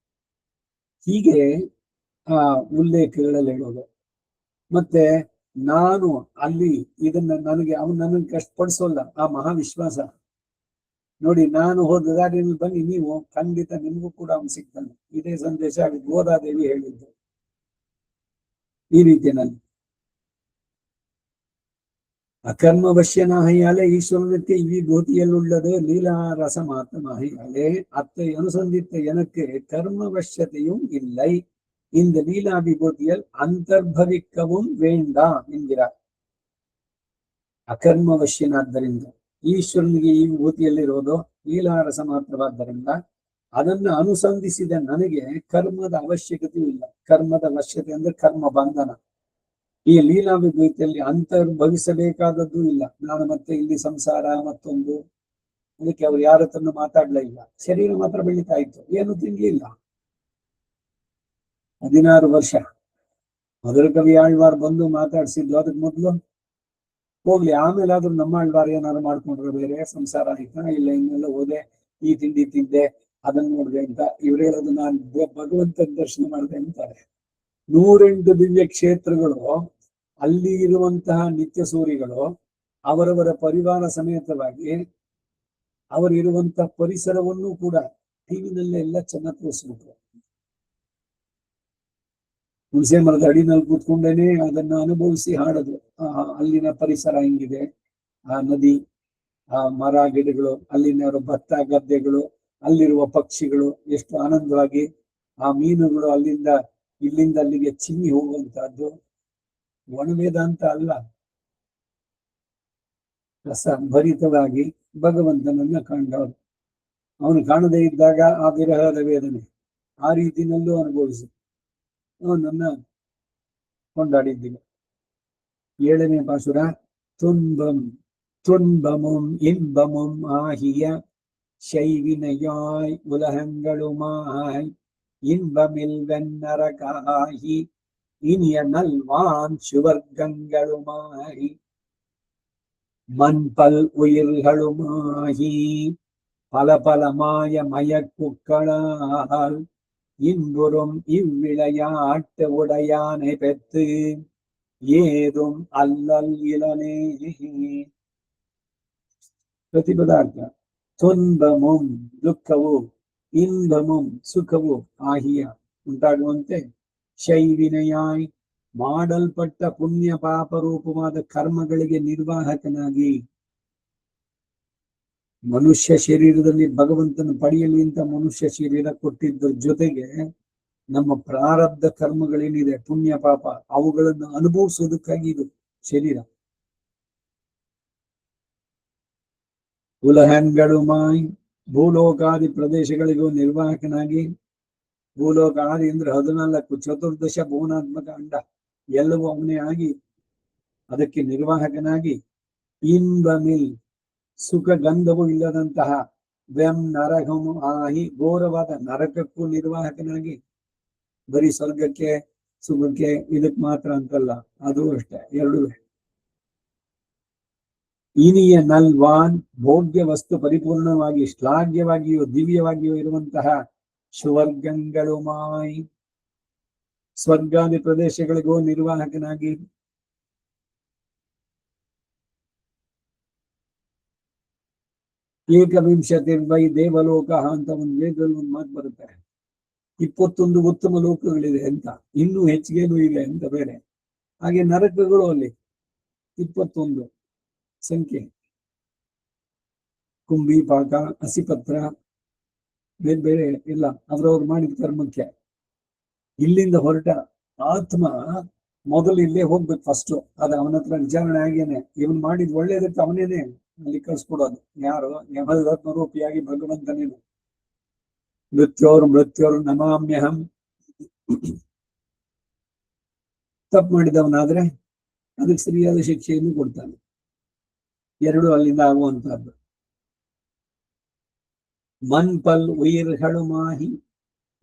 ಹೀಗೆ ಆ ಉಲ್ಲೇಖಗಳಲ್ಲಿ ಹೇಳೋದು. ಮತ್ತೆ ನಾನು ಅಲ್ಲಿ ಇದನ್ನ ನನಗೆ ಕಷ್ಟಪಡಿಸೋಲ್ಲ, ಆ ಮಹಾವಿಶ್ವಾಸ ನೋಡಿ. ನಾನು ಹೋದ ದಾರಿಯಲ್ಲಿ ಬನ್ನಿ, ನೀವು ಖಂಡಿತ ನಿಮಗೂ ಕೂಡ ಅವನು ಸಿಗ್ತಾನೆ. ಇದೇ ಸಂದೇಶ ಗೋದಾದೇವಿ ಹೇಳಿದ್ದು ಈ ರೀತಿಯಲ್ಲಿ. അകർമ്മവശ്യനായാലേ ഈശ്വരனுக்கு இவ்விபூதியில் உள்ளது லீலாரசமாத்மாயாலே அத்தை அனுசந்தித்த எனக்கு கர்மவசியத்தையும் இல்லை, இந்த லீலா விபூதியில் ಅಂತರ್ಭವಿಕ್கவும் வேண்டாம் என்கிறார். ಅಕರ್ಮವಶ್ಯನಾದ್ದರಿಂದ ಈಶ್ವರನಿಗೆ ಈ ವಿಭೂತಿಯಲ್ಲಿರೋದು ಲೀಲಾರಸ ಮಾತ್ರವಾದ್ದರಿಂದ ಅದನ್ನು ಅನುಸಂಧಿಸಿದ ನನಗೆ ಕರ್ಮದ ಅವಶ್ಯಕತೆ ಇಲ್ಲ. ಕರ್ಮದ ಅವಶ್ಯಕತೆ ಅಂದ್ರೆ ಕರ್ಮ ಬಂಧನ. ಈ ಲೀಲಾ ವಿಭೂತಿಯಲ್ಲಿ ಅಂತರ್ಭವಿಸಬೇಕಾದದ್ದು ಇಲ್ಲ. ನಾನು ಮತ್ತೆ ಇಲ್ಲಿ ಸಂಸಾರ ಮತ್ತೊಂದು, ಅದಕ್ಕೆ ಅವ್ರು ಯಾರ ಹತ್ರನು ಮಾತಾಡ್ಲೇ ಇಲ್ಲ. ಶರೀರ ಮಾತ್ರ ಬೆಳೀತಾ ಇತ್ತು, ಏನು ತಿನ್ಲಿಲ್ಲ. 16 ವರ್ಷ ಮಧುರ ಕವಿ ಆಳ್ವಾರ್ ಬಂದು ಮಾತಾಡ್ಸಿದ್ಲು. ಅದಕ್ಕೆ ಮೊದ್ಲು ಹೋಗ್ಲಿ, ಆಮೇಲೆ ಆದ್ರೂ ನಮ್ಮ ಆಳ್ವಾರ್ ಏನಾದ್ರು ಮಾಡ್ಕೊಂಡ್ರೆ ಬೇರೆ ಸಂಸಾರ ಆಯ್ತಾ ಇಲ್ಲ, ಇನ್ನೆಲ್ಲ ಹೋದೆ, ಈ ತಿಂಡಿ ತಿಂದೆ, ಅದನ್ನ ನೋಡ್ದೆ ಅಂತ ಇವ್ರು ಹೇಳೋದು ನಾನು ಭಗವಂತನ ದರ್ಶನ ಮಾಡಿದೆ ಅಂತಾರೆ. 108 ದಿವ್ಯ ಕ್ಷೇತ್ರಗಳು, ಅಲ್ಲಿ ಇರುವಂತಹ ನಿತ್ಯ ಸೂರಿಗಳು ಅವರವರ ಪರಿವಾರ ಸಮೇತವಾಗಿ ಅವರಿರುವಂತಹ ಪರಿಸರವನ್ನು ಕೂಡ ಟಿವಿನಲ್ಲೆಲ್ಲ ಚೆನ್ನಾಗಿ ತೋರಿಸ್ಬಿಟ್ರು. ಹುಣಸೆ ಮರದ ಅಡಿನಲ್ಲಿ ಕೂತ್ಕೊಂಡೇನೆ ಅದನ್ನ ಅನುಭವಿಸಿ ಹಾಡೋದು. ಅಲ್ಲಿನ ಪರಿಸರ ಹಿಂಗಿದೆ, ಆ ನದಿ, ಆ ಮರ ಗಿಡಗಳು, ಅಲ್ಲಿನ ಭತ್ತ ಗದ್ದೆಗಳು, ಅಲ್ಲಿರುವ ಪಕ್ಷಿಗಳು ಎಷ್ಟು ಆನಂದವಾಗಿ, ಆ ಮೀನುಗಳು ಇಲ್ಲಿಂದ ಅಲ್ಲಿಗೆ ಚಿಮ್ಮಿ ಹೋಗುವಂತಹದ್ದು. ಒಣವೇದಾಂತ ಅಲ್ಲ, ರಸಭರಿತವಾಗಿ ಭಗವಂತನನ್ನ ಕಂಡವರು. ಅವನು ಕಾಣದೇ ಇದ್ದಾಗ ಆ ವಿರಹದ ವೇದನೆ ಆ ರೀತಿನಲ್ಲೂ ಅನುಭವಿಸಿ ಅವನನ್ನ ಕೊಂಡಾಡಿದ್ದೀವಿ. 7ನೇ ಪಾಸುರ. துன்பமும் இன்பமும் ஆகிய செய்வினையாய் உலகங்களுமாய் இன்பமில் வெண்ணரகாகி இனிய நல்வான் சுவர்க்கங்களுமாய் மண்பல் உயிர்களுமாகி பல பலமாய மயக்குக்களால் இன்புறும் இவ்விளையாட்டு உடையானை பெற்று ஏதும் அல்லல் இளனே. ಪ್ರತಿಪದಾರ್ಥ. ತುನ್ಬಮುಂ ದುಃಖವು, ಇನ್ಬಮುಂ ಸುಖವು ಆಹಿಯ ಉಂಟಾಗುವಂತೆ ಶೈವಿನಯಾಯ್ ಮಾಡಲ್ಪಟ್ಟ ಪುಣ್ಯ ಪಾಪ ರೂಪವಾದ ಕರ್ಮಗಳಿಗೆ ನಿರ್ವಾಹಕನಾಗಿ ಮನುಷ್ಯ ಶರೀರದಲ್ಲಿ ಭಗವಂತನ ಪಡೆಯಲು ಇಂತ ಮನುಷ್ಯ ಶರೀರ ಕೊಟ್ಟಿದ್ದ ಜೊತೆಗೆ ನಮ್ಮ ಪ್ರಾರಬ್ಧ ಕರ್ಮಗಳೇನಿದೆ ಪುಣ್ಯ ಪಾಪ ಅವುಗಳನ್ನು ಅನುಭವಿಸೋದಕ್ಕಾಗಿ ಇದು ಶರೀರ. ಉಲಹಂಗಳುಮಾಯ್ ಭೂಲೋಕಾದಿ ಪ್ರದೇಶಗಳಿಗೂ ನಿರ್ವಾಹಕನಾಗಿ, ಭೂಲೋಕ ಆದಿ ಅಂದ್ರೆ 14 ಚತುರ್ದಶ ಭುವನಾತ್ಮಕ ಅಂಡ ಎಲ್ಲವೂ ಅವನೇ ಆಗಿ ಅದಕ್ಕೆ ನಿರ್ವಾಹಕನಾಗಿ, ಇನ್ಬಮಿಲ್ ಸುಖ ಗಂಧವೂ ಇಲ್ಲದಂತಹ ವ್ಯಂ ನರಕಮು ಆಹಿ ಘೋರವಾದ ನರಕಕ್ಕೂ ನಿರ್ವಾಹಕನಾಗಿ, ಬರೀ ಸ್ವರ್ಗಕ್ಕೆ ಸುಖಕ್ಕೆ ಇದಕ್ ಮಾತ್ರ ಅಂತಲ್ಲ, ಅದು ಅಷ್ಟೇ, ಎರಡೂ. ಇನಿಯ ನಲ್ವಾನ್ ಭೋಗ್ಯ ವಸ್ತು ಪರಿಪೂರ್ಣವಾಗಿ ಶ್ಲಾಘ್ಯವಾಗಿಯೂ ದಿವ್ಯವಾಗಿಯೂ ಇರುವಂತಹ ಸುವರ್ಗಂಗಳುಮಾಯ್ ಸ್ವರ್ಗಾದಿ ಪ್ರದೇಶಗಳಿಗೂ ನಿರ್ವಾಹಕನಾಗಿ, ಏಕವಿಂಶತಿರ್ವೈ ದೇವಲೋಕ ಅಂತ ಒಂದು ವೇದದಲ್ಲಿ ಒಂದು ಮಾತು ಬರುತ್ತೆ. 21 ಉತ್ತಮ ಲೋಕಗಳಿದೆ ಅಂತ, ಇನ್ನೂ ಹೆಚ್ಚಿಗೆನೂ ಇದೆ ಅಂತ ಬೇರೆ. ಹಾಗೆ ನರಕಗಳು ಅಲ್ಲಿ 21 ಸಂಖ್ಯೆ. ಕುಂಭಿ ಪಾಕ ಹಸಿಪತ್ರ ಬೇರೆ ಬೇರೆ ಇಲ್ಲ, ಅವ್ರವ್ರು ಮಾಡಿದ ಕರ್ಮಕ್ಕೆ. ಇಲ್ಲಿಂದ ಹೊರಟ ಆತ್ಮ ಮೊದಲು ಇಲ್ಲೇ ಹೋಗ್ಬೇಕು ಫಸ್ಟ್. ಅದು ಅವನ ಹತ್ರ ವಿಚಾರಣೆ ಆಗೇನೆ ಇವನ್ ಮಾಡಿದ್ ಒಳ್ಳೇದಕ್ಕೆ ಅವನೇನೆ ಅಲ್ಲಿ ಕಳ್ಸ್ಕೊಡೋದು. ಯಾರು? ಯಮಧರ್ಮರೂಪಿಯಾಗಿ ಭಗವಂತನೇನು. ಮೃತ್ಯೋರ್ ನಮಾಮ್ಯಹಂ. ತಪ್ಪು ಮಾಡಿದವನಾದ್ರೆ ಅದಕ್ಕೆ ಸರಿಯಾದ ಶಿಕ್ಷೆಯನ್ನು ಕೊಡ್ತಾನೆ. ಎರಡು ಅಲ್ಲಿಂದ ಆಗುವಂತಹದ್ದು. ಮನ್ಪಲ್ ಉಯಿರ್ಗಳು ಮಾಹಿ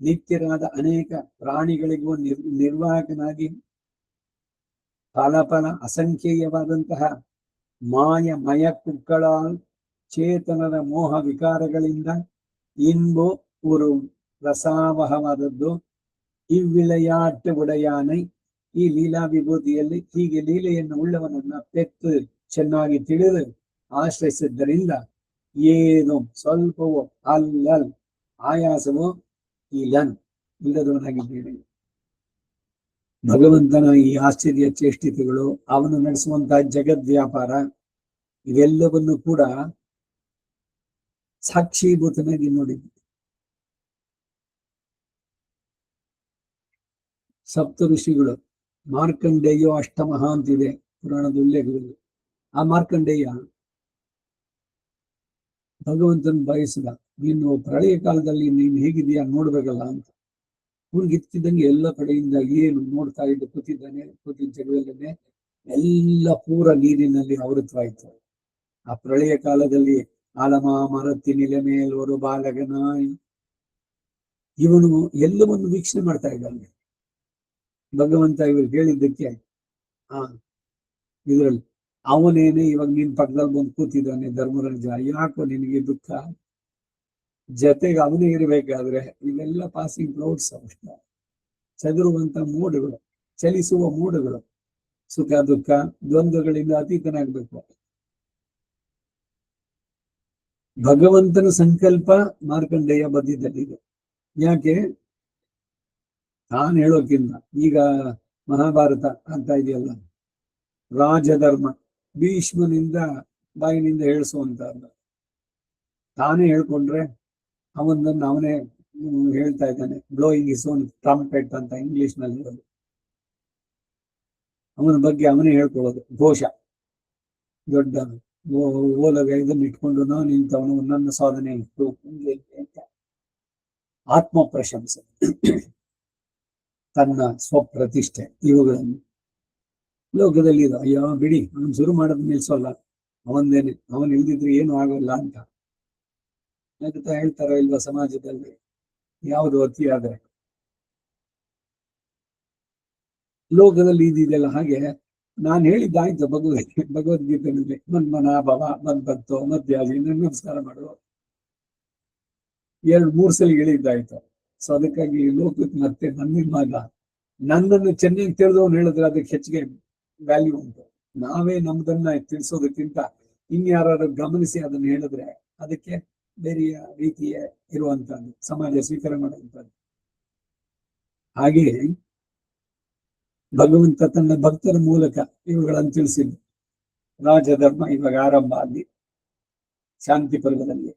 ನಿತ್ಯರಾದ ಅನೇಕ ಪ್ರಾಣಿಗಳಿಗೂ ನಿರ್ವಾಹಕನಾಗಿ, ಫಲ ಅಸಂಖ್ಯೇಯವಾದಂತಹ ಮಯ ಕುಕ್ಕಳ ಚೇತನದ ಮೋಹ ವಿಕಾರಗಳಿಂದ ಇಂಬು ಉರು ರಸಾವಹವಾದದ್ದು ಇವ್ವಿಳೆಯಾಟ ಉಡೆಯಾನೈ. ಈ ಲೀಲಾ ವಿಭೂತಿಯಲ್ಲಿ ಹೀಗೆ ಲೀಲೆಯನ್ನು ಉಳ್ಳವನನ್ನ ಪೆತ್ತು ಚೆನ್ನಾಗಿ ತಿಳಿದು ಆಶ್ರಯಿಸಿದ್ದರಿಂದ ಏನು ಸ್ವಲ್ಪವೋ ಅಲ್ಲಲ್ ಆಯಾಸವೋ ಇಲ್ಲನ್ ಇಲ್ಲದವನಾಗಿದ್ದೇನೆ. ಭಗವಂತನ ಈ ಆಶ್ಚರ್ಯ ಚೇಷ್ಟಿತೆಗಳು, ಅವನು ನಡೆಸುವಂತಹ ಜಗದ್ವ್ಯಾಪಾರ, ಇವೆಲ್ಲವನ್ನು ಕೂಡ ಸಾಕ್ಷೀಭೂತನಾಗಿ ನೋಡಿದ್ವಿ. ಸಪ್ತ ಋಷಿಗಳು, ಮಾರ್ಕಂಡೇಯೋ ಅಷ್ಟಮಃ ಅಂತಿದೆ ಪುರಾಣದ ಉಲ್ಲೇಖದಲ್ಲಿ. ಆ ಮಾರ್ಕಂಡೇಯ ಭಗವಂತನ ಬಯಸಿದ, ನೀನು ಪ್ರಳಯ ಕಾಲದಲ್ಲಿ ನೀನು ಹೇಗಿದೆಯಾ ನೋಡ್ಬೇಕಲ್ಲ ಅಂತ. ಹುಡುಗಿತ್ತಿದ್ದಂಗೆ ಎಲ್ಲ ಕಡೆಯಿಂದ ಏನು ನೋಡ್ತಾ ಇದ್ದು ಕೂತಿದ್ದಾನೆ. ಕೂತಿದ್ದ ಜಗದಲ್ಲೇ ಎಲ್ಲ ಪೂರ ನೀರಿನಲ್ಲಿ ಆವೃತವಾಯಿತು. ಆ ಪ್ರಳಯ ಕಾಲದಲ್ಲಿ ಆಲಮ ಮರತಿ ನಿಲೆ ಮೇಲೋರು ಬಾಲಗನಾಯಿ, ಇವನು ಎಲ್ಲವನ್ನು ವೀಕ್ಷಣೆ ಮಾಡ್ತಾ ಇದ್ದಾನೆ. ಭಗವಂತ ಇವರು ಹೇಳಿದ್ದಕ್ಕೆ ಇದರಲ್ಲಿ ಅವನೇನೆ ಇವಾಗ ನಿನ್ ಪಕ್ಕದಲ್ಲಿ ಬಂದು ಕೂತಿದ್ದಾನೆ. ಧರ್ಮರಾಜ, ಯಾಕೋ ನಿನಗೆ ದುಃಖ? ಜೊತೆಗೆ ಅವನೇ ಇರಬೇಕಾದ್ರೆ ಇವೆಲ್ಲ ಪಾಸಿಂಗ್ ಕ್ಲೌಡ್ಸ್, ಅಷ್ಟ ಚದುರುವಂತ ಮೋಡಗಳು, ಚಲಿಸುವ ಮೋಡಗಳು. ಸುಖ ದುಃಖ ದ್ವಂದ್ವಗಳಿಂದ ಅತೀತನಾಗ್ಬೇಕು. ಭಗವಂತನ ಸಂಕಲ್ಪ ಮಾರ್ಕಂಡೇಯ ಬದ್ಧದಲ್ಲಿದೆ. ಯಾಕೆ? ತಾನು ಹೇಳೋಕ್ಕಿಂತ ಈಗ ಮಹಾಭಾರತ ಅಂತ ಇದೆಯಲ್ಲ, ರಾಜಧರ್ಮ ಭೀಷ್ಮನಿಂದ ಬಾಯಿನಿಂದ ಹೇಳಿಸುವಂತಹದ್ದು. ತಾನೇ ಹೇಳ್ಕೊಂಡ್ರೆ ಅವನನ್ನು ಅವನೇ ಹೇಳ್ತಾ ಇದ್ದಾನೆ. ಬ್ಲೋಯಿಂಗ್ ಇಸ್ ಓನ್ ಟ್ರಂಪೆಟ್ ಅಂತ ಇಂಗ್ಲಿಷ್ ನಲ್ಲಿ ಇರೋದು. ಅವನ ಬಗ್ಗೆ ಅವನೇ ಹೇಳ್ಕೊಳ್ಳೋದು. ಘೋಷ ದೊಡ್ಡ ಓಲಗ ಇದನ್ನು ಇಟ್ಕೊಂಡು ನಾನು ನಿಂತವನು, ನನ್ನ ಸಾಧನೆ ಇತ್ತು ಅಂತ ಆತ್ಮ ಪ್ರಶಂಸೆ, ತನ್ನ ಸ್ವಪ್ರತಿಷ್ಠೆ, ಇವುಗಳನ್ನು ಲೋಕದಲ್ಲಿ ಇದು. ಅಯ್ಯೋ ಬಿಡಿ, ಅವನು ಶುರು ಮಾಡೋದ್ ನಿಲ್ಸೋಲ್ಲ, ಅವನ್ದೇನೆ, ಅವನ್ ಇಲ್ದಿದ್ರೆ ಏನು ಆಗೋಲ್ಲ ಅಂತ ಹೇಳ್ತಾರೋ ಇಲ್ವಾ ಸಮಾಜದಲ್ಲಿ? ಯಾವುದು ಅತಿ ಆದ್ರೆ ಲೋಕದಲ್ಲಿ ಇದಿದೆಯಲ್ಲ. ಹಾಗೆ ನಾನು ಹೇಳಿದ್ದಾಯ್ತು ಭಗವದ್ಗೀತೆಯಲ್ಲಿ, ಮನ್ಮನಾಭವ ಮದ್ಭಕ್ತೋ ಮಧ್ಯಾದಿ, ನಮಸ್ಕಾರ ಮಾಡುವ 2-3 ಸಲ ಹೇಳಿದ್ದಾಯ್ತು. ಸೊ ಅದಕ್ಕಾಗಿ ಲೋಕಕ್ಕೆ ಮತ್ತೆ ನನ್ನನ್ನು ಚೆನ್ನಾಗಿ ತಿಳಿದವನು ಹೇಳಿದ್ರೆ ಅದಕ್ಕೆ ಹೆಚ್ಚಿಗೆ ವ್ಯಾಲ್ಯೂ ಉಂಟು. ನಾವೇ ನಮ್ದನ್ನ ತಿಳಿಸೋದಕ್ಕಿಂತ ಇನ್ಯಾರು ಗಮನಿಸಿ ಅದನ್ನು ಹೇಳಿದ್ರೆ ಅದಕ್ಕೆ ಬೇರೆಯ ರೀತಿಯ ಇರುವಂತಹದ್ದು, ಸಮಾಜ ಸ್ವೀಕಾರ ಮಾಡುವಂತಹದ್ದು. ಹಾಗೆಯೇ ಭಗವಂತ ತನ್ನ ಭಕ್ತರ ಮೂಲಕ ಇವುಗಳನ್ನು ತಿಳಿಸಿದ್ದು. ರಾಜಧರ್ಮ ಇವಾಗ ಆರಂಭ ಆಗಿ ಶಾಂತಿ ಪರ್ವದಲ್ಲಿ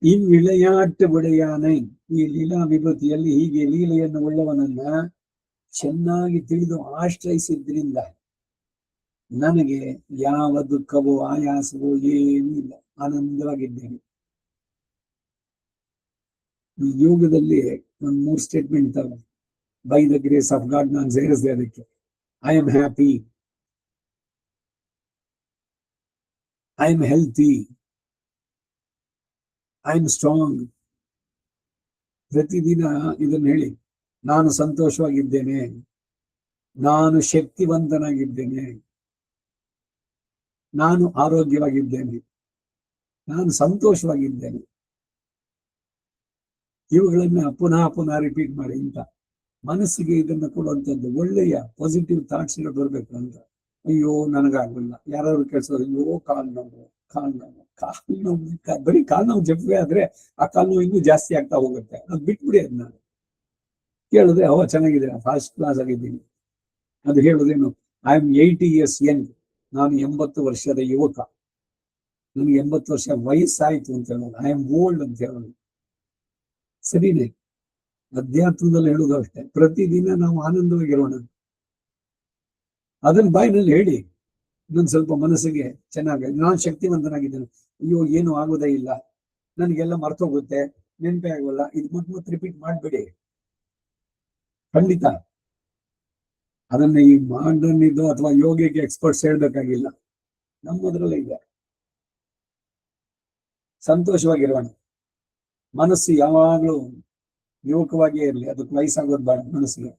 ಈ ವಿಳೆಯಾಟ ಒಡೆಯಾನೈ, ಈ ಲೀಲಾ ವಿಭೂತಿಯಲ್ಲಿ ಹೀಗೆ ಲೀಲೆಯನ್ನು ಉಳ್ಳವನನ್ನ ಚೆನ್ನಾಗಿ ತಿಳಿದು ಆಶ್ರಯಿಸಿದ್ರಿಂದ ನನಗೆ ಯಾವ ದುಃಖವೋ ಆಯಾಸವೋ ಏನೂ ಇಲ್ಲ, ಆನಂದವಾಗಿದ್ದೇನೆ. ಈ ಯೋಗದಲ್ಲಿ ಒಂದು 3 ಸ್ಟೇಟ್ಮೆಂಟ್ ತಗ, by the grace of god ನಾನು ಸೇರಿಸಿದೆ ಅದಕ್ಕೆ. I am happy, I am healthy, I am strong. ಪ್ರತಿದಿನ ಇದನ್ನು ಹೇಳಿ, ನಾನು ಸಂತೋಷವಾಗಿದ್ದೇನೆ, ನಾನು ಶಕ್ತಿವಂತನಾಗಿದ್ದೇನೆ, ನಾನು ಆರೋಗ್ಯವಾಗಿದ್ದೇನೆ, ನಾನು ಸಂತೋಷವಾಗಿದ್ದೇನೆ. ಇವುಗಳನ್ನ ಪುನಃ ಪುನಃ ರಿಪೀಟ್ ಮಾಡಿ. ಇಂತ ಮನಸ್ಸಿಗೆ ಇದನ್ನು ಕೊಡುವಂಥದ್ದು ಒಳ್ಳೆಯ ಪಾಸಿಟಿವ್ ಥಾಟ್ಸ್ ಬರಬೇಕು ಅಂತ. ಅಯ್ಯೋ ನನಗಾಗಲ್ಲ, ಯಾರಾದ್ರು ಕೇಳಿಸೋದು, ಅಯ್ಯೋ ಕಾಲು ನೋವು, ಬರೀ ಕಾಲು ನೋವು ಜಪ್ಪೆ ಆದ್ರೆ ಆ ಕಾಲು ನೋವು ಇನ್ನೂ ಜಾಸ್ತಿ ಆಗ್ತಾ ಹೋಗುತ್ತೆ. ಅದು ಬಿಟ್ಬಿಡಿ. ಅದನ್ನ ಕೇಳಿದ್ರೆ ಚೆನ್ನಾಗಿದೆ, ಫಸ್ಟ್ ಕ್ಲಾಸ್ ಆಗಿದ್ದೀನಿ. ಅದು ಹೇಳುದೇನು, ಐ ಆಮ್ 80 years ಯಂಗ್, ನಾನು 80 ವರ್ಷದ ಯುವಕ, ನನಗೆ 80 ವರ್ಷ ವಯಸ್ಸಾಯ್ತು ಅಂತ ಹೇಳೋದು. ಐ ಆಮ್ ಓಲ್ಡ್ ಅಂತ ಹೇಳೋದು ಸರಿನೇ. ಅಧ್ಯಾತ್ಮದಲ್ಲಿ ಹೇಳುವುದು ಅಷ್ಟೇ. ಪ್ರತಿದಿನ ನಾವು ಆನಂದವಾಗಿರೋಣ, ಅದನ್ನ ಬಾಯಿನಲ್ಲಿ ಹೇಳಿ. ಇನ್ನೊಂದು ಸ್ವಲ್ಪ ಮನಸ್ಸಿಗೆ ಚೆನ್ನಾಗಿ, ನಾನು ಶಕ್ತಿವಂತನಾಗಿದ್ದೇನೆ, ಅಯ್ಯೋ ಏನು ಆಗೋದೇ ಇಲ್ಲ, ನನಗೆಲ್ಲ ಮರ್ತೋಗುತ್ತೆ, ನೆನಪೇ ಆಗೋಲ್ಲ, ಇದು ಮತ್ತೆ ರಿಪೀಟ್ ಮಾಡ್ಬೇಡಿ. ಖಂಡಿತ ಅದನ್ನ ಈ ಮಾಡರ್ನ್ ಇದು ಅಥವಾ ಯೋಗಕ್ಕೆ ಎಕ್ಸ್ಪರ್ಟ್ಸ್ ಹೇಳ್ಬೇಕಾಗಿಲ್ಲ, ನಮ್ಮದ್ರಲ್ಲೇ ಇದೆ. ಸಂತೋಷವಾಗಿರೋಣ, ಮನಸ್ಸು ಯಾವಾಗಲೂ ಯುವಕವಾಗಿಯೇ ಇರಲಿ, ಅದಕ್ಕೆ ವಯಸ್ಸಾಗೋದು ಬೇಡ. ಮನಸ್ಸಿಗೆ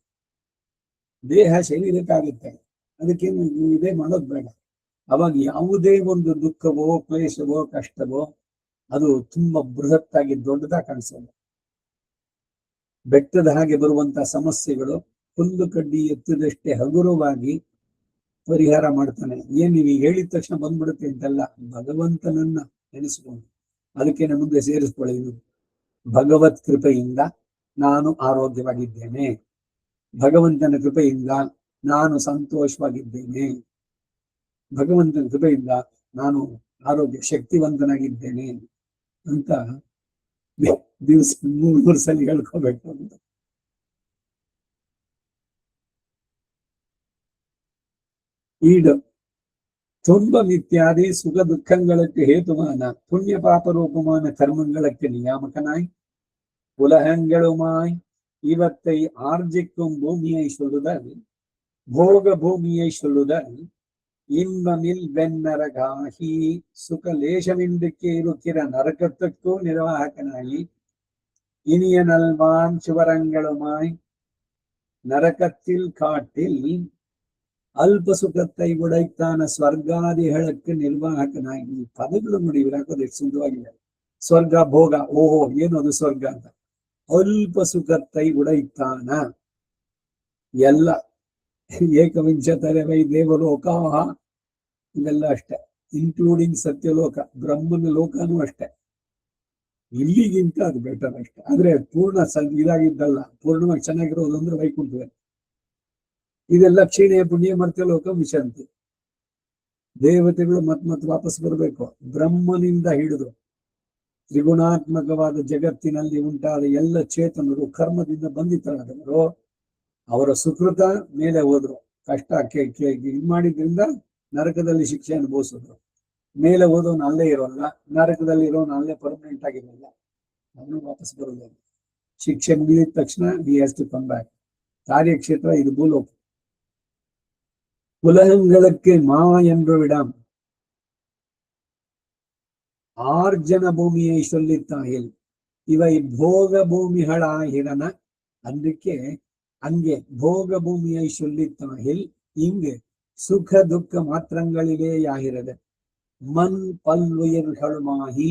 ದೇಹ ಶರೀರಕ್ಕಾಗುತ್ತೆ, ಅದಕ್ಕೇನು ಇದೇ ಮಾಡೋದು ಬೇಡ. ಅವಾಗ ಯಾವುದೇ ಒಂದು ದುಃಖವೋ ಕ್ಲೇಶವೋ ಕಷ್ಟವೋ ಅದು ತುಂಬಾ ಬೃಹತ್ತಾಗಿ ದೊಡ್ಡದಾಗಿ ಕಾಣಿಸೋದು. ಬೆಟ್ಟದ ಹಾಗೆ ಬರುವಂತ ಸಮಸ್ಯೆಗಳು ಹುಲ್ಲು ಕಡ್ಡಿ ಎತ್ತಿದಷ್ಟೇ ಹಗುರವಾಗಿ ಪರಿಹಾರ ಮಾಡ್ತಾನೆ. ಏನ್ ನೀವು ಹೇಳಿದ ತಕ್ಷಣ ಬಂದ್ಬಿಡುತ್ತೆ ಅಂತೆಲ್ಲ, ಭಗವಂತನನ್ನ ನೆನೆಸ್ಕೊಂಡು ಅದಕ್ಕೆ ಮುಂದೆ ಸೇರಿಸ್ಕೊಳ್ಳಿ. ಭಗವತ್ ಕೃಪೆಯಿಂದ ನಾನು ಆರೋಗ್ಯವಾಗಿದ್ದೇನೆ. ಭಗವಂತನ ಕೃಪೆಯಿಂದ ನಾನು ಸಂತೋಷವಾಗಿದ್ದೇನೆ. ಭಗವಂತನ ಕೃಪೆಯಿಂದ ನಾನು ಆರೋಗ್ಯ ಶಕ್ತಿವಂತನಾಗಿದ್ದೇನೆ ಅಂತ ದಿವಸ 3 ಸಲ ಹೇಳ್ಕೋಬೇಕು ಅಂತ. ಈಡು துன்பம் சுக துக்கங்களுக்கு ஹேதுமான புண்ணிய பாபரூபமான கர்மங்களுக்கு நியாமகனாய் உலகங்களுமாய் இவத்தை ஆர்ஜிக்கும் பூமியை சொல்லுதல், போக பூமியை சொல்லுதல், இன்பமில் வெண்ணரகாகி சுகலேசமின்றிக்கு இருக்கிற நரகத்துக்கோ நிர்வாகனாயி இனிய நல்வான் சிவரங்களுமாய் நரகத்தில் காட்டில் ಅಲ್ಪ ಸುಖத்தை ಉಡೈತಾನ ಸ್ವರ್ಗಾದಿಗಳಕ್ಕೆ ನಿರ್ವಾಹಕನಾಗಿ. ಪದಗಳು ನೋಡಿ ವಿರಾಕೋದು ಎಷ್ಟು ಸುಂದರವಾಗಿದೆ. ಸ್ವರ್ಗ ಭೋಗ, ಓಹೋ ಏನು ಅದು ಸ್ವರ್ಗ ಅಂತ. ಅಲ್ಪ ಸುಖத்தை ಉಡೈತಾನ ಎಲ್ಲ ಏಕವಿಂಶತರೆ ವೈ ದೇವಲೋಕ ಇವೆಲ್ಲ ಅಷ್ಟೆ, ಇನ್ಕ್ಲೂಡಿಂಗ್ ಸತ್ಯಲೋಕ, ಬ್ರಹ್ಮನ ಲೋಕನೂ ಅಷ್ಟೆ. ಇಲ್ಲಿಗಿಂತ ಅದು ಬೆಟರ್ ಅಷ್ಟೆ. ಆದ್ರೆ ಪೂರ್ಣ ಇದಾಗಿದ್ದಲ್ಲ, ಪೂರ್ಣವಾಗಿ ಚೆನ್ನಾಗಿರೋದು ಅಂದ್ರೆ ವೈಕುಂಠವೇ. ಇದೆಲ್ಲ ಕ್ಷೀಣೆ ಪುಣ್ಯ ಮರ್ತ್ಯ ಲೋಕ ವಿಶಾಂತಿ. ದೇವತೆಗಳು ಮತ್ ವಾಪಸ್ ಬರಬೇಕು. ಬ್ರಹ್ಮನಿಂದ ಹಿಡಿದು ತ್ರಿಗುಣಾತ್ಮಕವಾದ ಜಗತ್ತಿನಲ್ಲಿ ಉಂಟಾದ ಎಲ್ಲ ಚೇತನರು ಕರ್ಮದಿಂದ ಬಂಧಿತರಾದವರು. ಅವರ ಸುಕೃತ ಮೇಲೆ ಹೋದ್ರು, ಕಷ್ಟ ಇದು ಮಾಡಿದ್ರಿಂದ ನರಕದಲ್ಲಿ ಶಿಕ್ಷೆ ಅನುಭವಿಸಿದ್ರು. ಮೇಲೆ ಹೋದವನು ಅಲ್ಲೇ ಇರೋಲ್ಲ, ನರಕದಲ್ಲಿ ಇರೋನು ಅಲ್ಲೇ ಪರ್ಮನೆಂಟ್ ಆಗಿರೋಲ್ಲ, ಅವನು ವಾಪಸ್ ಬರೋದಿಲ್ಲ. ಶಿಕ್ಷೆ ಮುಗಿದ ತಕ್ಷಣ we has to come back. ಕಾರ್ಯಕ್ಷೇತ್ರ ಇದು ಭೂಲೋಕ. உலகங்களுக்கு மா என்று விடாம் ஆர்ஜன பூமியை சொல்லித்தாயில் இவை போக பூமிகளாகிறன. அதுக்கே அங்கே போக பூமியை சொல்லித்தாயில் இங்கு சுக துக்க மாத்திரங்களிலேயாகிறது. மண் பல்வுயிர்களுமாகி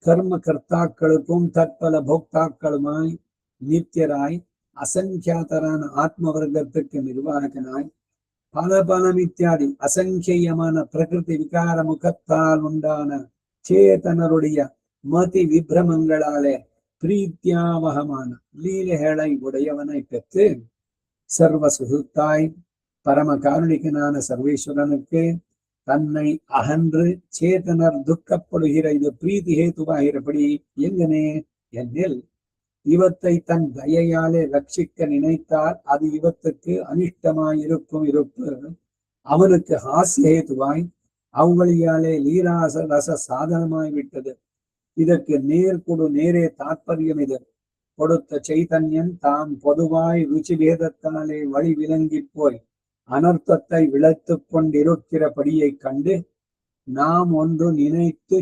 கர்ம கர்த்தாக்களுக்கும் தற்பல போக்தாக்களுமாய் நித்தியராய் அசங்கியாதரான ஆத்மவர்க்கத்துக்கு நிர்வாகனாய் பல பலம் இத்தியாதி அசங்கியமான பிரகிருதி விகார முகத்தால் உண்டான சேதனருடைய மதி விப்ரமங்களாலே பிரீத்தியாவகமான லீலைகளை உடையவனை பெற்று சர்வ சுகுத்தாய் பரம காருணிகனான சர்வேஸ்வரனுக்கு தன்னை அகன்று சேதனர் துக்கப்படுகிற இது பிரீதி ஹேதுவாகிறபடி எங்கனே என்னில் இவத்தை தன் தயையாலே ரட்சிக்க நினைத்தால் அது இவத்துக்கு அனிஷ்டமாயிருக்கும் இருப்பு அவனுக்கு ஹாஸ்யேதுவாய் அவங்களியாலே லீராச ரச சாதனமாய் விட்டது. இதற்கு நேர்கொடு நேரே தாற்பயம் இது. கொடுத்த சைதன்யம் தாம் பொதுவாய் ருச்சி பேதத்தாலே வழி விளங்கி போய் அனர்த்தத்தை விளைத்து கொண்டிருக்கிறபடியை கண்டு நாம் ஒன்று நினைத்து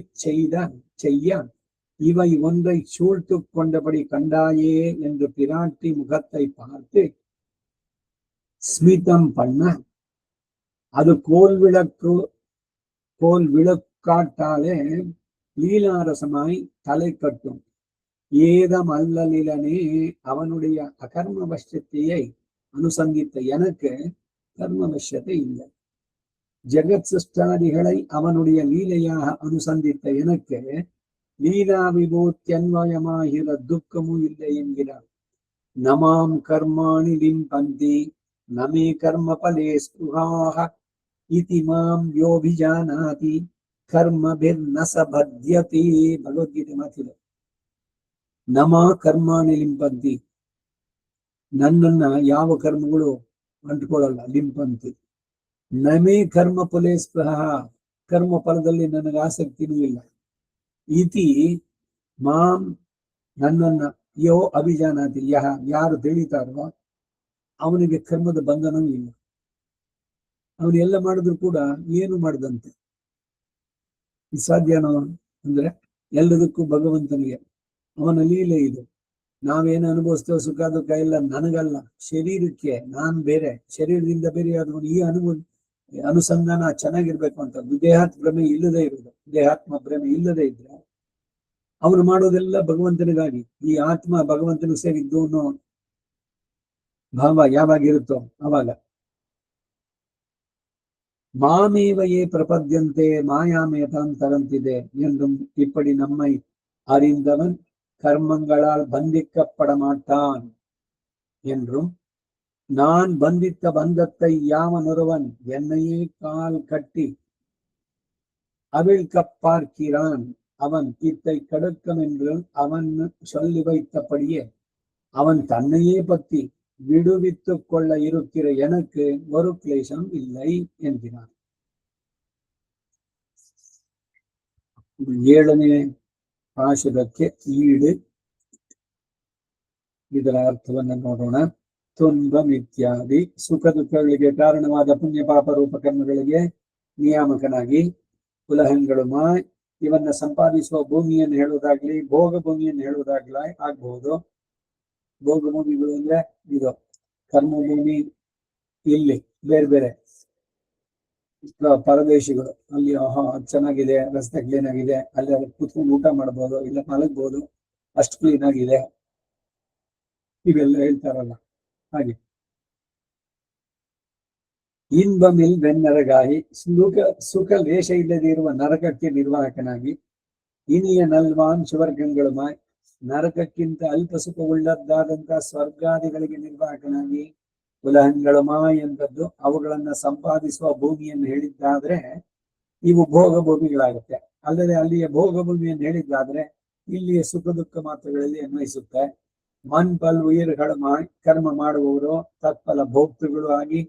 செய்ய இவை ஒன்றை சூழ்த்து கொண்டபடி கண்டாயே என்று பிராட்டி முகத்தை பார்த்து ஸ்மிதம் பண்ண அது கோல் விளக்காட்டாலே லீலாரசமாய் தலை கட்டும். ஏதம் அல்லலிலனே அவனுடைய அகர்ம வஷ்யத்தையை அனுசந்தித்த எனக்கு கர்ம வஷ்யத்தை இல்லை. ஜெகத் சிருஷ்டாதிகளை அவனுடைய லீலையாக அனுசந்தித்த எனக்கு லீலா விபூத்தியன்வயமாகிற துக்கமும் இல்லை என்கிறார். நமாம் கர்மாணி லிம்பந்தி நமே கர்ம பலே ஸ்புகாஹ இதி மாம் யோபிஜானாதி கர்மபிர்ன சபத்யதி. ಭಗವದ್ಗೀತೆ ಮಾತಿದೆ. ನಮಾ ಕರ್ಮಾಣಿ ಲಿಂಪಂತಿ, ನನ್ನನ್ನ ಯಾವ ಕರ್ಮಗಳು ಅಂಟ್ಕೊಳ್ಳಲ್ಲ. ಲಿಂಪಂತಿ ನಮೇ ಕರ್ಮ ಫಲೇ ಸ್ಪೃಹ, ಕರ್ಮ ಫಲದಲ್ಲಿ ನನಗೆ ಆಸಕ್ತಿನೂ ಇಲ್ಲ. ಇತಿ ಮಾಂ ನನ್ನನ್ನ ಯೋ ಅಭಿಜಾನಾತಿ ಯಹ, ಯಾರು ತಿಳಿತಾರೋ ಅವನಿಗೆ ಕರ್ಮದ ಬಂಧನವೂ ಇಲ್ಲ. ಅವನು ಎಲ್ಲ ಮಾಡಿದ್ರು ಕೂಡ ಏನು ಮಾಡದಂತೆ. ಸಾಧ್ಯನೋ ಅಂದ್ರೆ ಎಲ್ಲದಕ್ಕೂ ಭಗವಂತನಿಗೆ, ಅವನ ಲೀಲೆ ಇದು. ನಾವೇನು ಅನುಭವಿಸ್ತೇವೆ ಸುಖ ದುಃಖ ಎಲ್ಲ ನನಗಲ್ಲ, ಶರೀರಕ್ಕೆ. ನಾನ್ ಬೇರೆ, ಶರೀರದಿಂದ ಬೇರೆ ಆದವನು. ಈ ಅನುಸಂಧಾನ ಚೆನ್ನಾಗಿರ್ಬೇಕು ಅಂತ. ದೇಹಾತ್ ಭ್ರಮೆ ಇಲ್ಲದೆ ಇರುವುದು, ದೇಹಾತ್ಮ ಭ್ರಮೆ ಇಲ್ಲದೆ ಇದ್ರೆ ಅವನು ಮಾಡೋದೆಲ್ಲ ಭಗವಂತನಿಗಾಗಿ. ಈ ಆತ್ಮ ಭಗವಂತನಿಗೆ ಸೇರಿದ್ದು ಅನ್ನೋ ಭಾವ ಯಾವಾಗಿರುತ್ತೋ ಅವಾಗ மாமேவையே பிரபத்தியந்தே மாயாமேதான் தரந்திதே என்றும் இப்படி நம்மை அறிந்தவன் கர்மங்களால் பந்திக்கப்பட மாட்டான் என்றும், நான் பந்தித்த பந்தத்தை யாவனொருவன் என்னையே கால் கட்டி அவிழ்க்க பார்க்கிறான் அவன் இத்தை கடுக்கம் என்று அவன் சொல்லி வைத்தபடியே அவன் தன்னையே பற்றி விடுவித்துக் கொள்ள இருக்கிற எனக்கு ஒரு கிளேசம் இல்லை என்கிறான். 7ನೇ ಪಾಶುರಕ್ಕೆ ಈಡು. ಇದರ ಅರ್ಥವನ್ನು ನೋಡೋಣ. ತುನ್ಬಂ ಇತ್ಯಾದಿ ಸುಖ ದುಃಖಗಳಿಗೆ ಕಾರಣವಾದ ಪುಣ್ಯ ಪಾಪ ರೂಪ ಕರ್ಮಗಳಿಗೆ ನಿಯಾಮಕನಾಗಿ ಕುಲಹಂಗಳುಮ ಇವನ್ನ ಸಂಪಾದಿಸುವ ಭೂಮಿಯನ್ನು ಹೇಳುವುದಾಗ್ಲಿ ಭೋಗ ಭೂಮಿಯನ್ನು ಹೇಳುವುದಾಗ್ಲಿ ಆಗ್ಬಹುದು. ಭೋಗ ಭೂಮಿಗಳು ಅಂದ್ರೆ ಇದು ಕರ್ಮಭೂಮಿ, ಇಲ್ಲಿ ಬೇರೆ ಬೇರೆ ಪರದೇಶಿಗಳು, ಅಲ್ಲಿ ಚೆನ್ನಾಗಿದೆ, ರಸ್ತೆ ಕ್ಲೀನ್ ಆಗಿದೆ, ಅಲ್ಲಿ ಕುತ್ಕೊಂಡು ಊಟ ಮಾಡ್ಬೋದು, ಇಲ್ಲ ಮಲಗ್ಬೋದು, ಅಷ್ಟು ಕ್ಲೀನ್ ಆಗಿದೆ, ಇವೆಲ್ಲ ಹೇಳ್ತಾರಲ್ಲ ಹಾಗೆ. ಇನ್ಬಮಿಲ್ ಬೆನ್ನರಗಾಯಿ ಸುಖ ಲೇಷ ಇಲ್ಲದೆ ಇರುವ ನರಕಕ್ಕೆ ನಿರ್ವಾಹಕನಾಗಿ ಇನಿಯ ನಲ್ವಾನ್ ಸುವರ್ಗಂಗಳುಮಾಯ್ ನರಕಕ್ಕಿಂತ ಅಲ್ಪ ಸುಖವುಳ್ಳದ್ದಾದಂತಹ ಸ್ವರ್ಗಾದಿಗಳಿಗೆ ನಿರ್ವಾಹಕನಾಗಿ ಕುಲಹಂಗಳುಮ ಎಂದದ್ದು ಅವುಗಳನ್ನ ಸಂಪಾದಿಸುವ ಭೂಮಿಯನ್ನು ಹೇಳಿದ್ದಾದ್ರೆ ಇವು ಭೋಗ ಭೂಮಿಗಳಾಗುತ್ತೆ. ಅಲ್ಲದೆ ಅಲ್ಲಿಯ ಭೋಗ ಭೂಮಿಯನ್ನು ಹೇಳಿದ್ದಾದ್ರೆ ಇಲ್ಲಿಯ ಸುಖ ದುಃಖ ಮಾತುಗಳಲ್ಲಿ ಅನ್ವಯಿಸುತ್ತೆ. ಮನ್ಪಲ್ ಉಯಿರ್ಗಳ ಕರ್ಮ ಮಾಡುವವರು ತತ್ಫಲ ಭೋಕ್ತೃಗಳು ಆಗಿ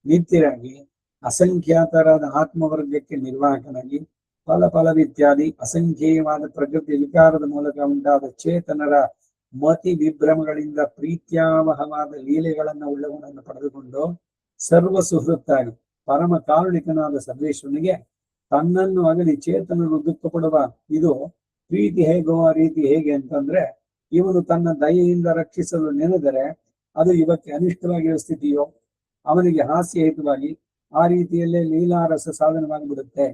ನಿತ್ಯರಾಗಿ ಅಸಂಖ್ಯಾತರಾದ ಆತ್ಮವರ್ಗಕ್ಕೆ ನಿರ್ವಾಹಕನಾಗಿ ಫಲವಿತ್ಯಾದಿ ಅಸಂಖ್ಯೇಯವಾದ ಪ್ರಕೃತಿ ವಿಕಾರದ ಮೂಲಕ ಉಂಟಾದ ಚೇತನರ ಮತಿ ವಿಭ್ರಮಗಳಿಂದ ಪ್ರೀತ್ಯಾವಹವಾದ ಲೀಲೆಗಳನ್ನ ಉಳ್ಳವನನ್ನು ಪಡೆದುಕೊಂಡು ಸರ್ವ ಸುಹೃತ್ತಾಗಿ ಪರಮ ಕಾರುಣಿಕನಾದ ಸರ್ವೇಶ್ವರನಿಗೆ ತನ್ನನ್ನು ಅಗಲಿ ಚೇತನರು ದುಃಖ ಪಡುವ ಇದು ಪ್ರೀತಿ ಹೇಗೋ ಆ ರೀತಿ ಹೇಗೆ ಅಂತಂದ್ರೆ, ಇವನು ತನ್ನ ದಯೆಯಿಂದ ರಕ್ಷಿಸಲು ನೆನೆದರೆ ಅದು ಇವಕ್ಕೆ ಅನಿಷ್ಟವಾಗಿರುವ ಸ್ಥಿತಿಯೋ ಅವನಿಗೆ ಹಾಸ್ಯಹಿತವಾಗಿ ಆ ರೀತಿಯಲ್ಲೇ ಲೀಲಾರಸ ಸಾಧನವಾಗಿಬಿಡುತ್ತೆ.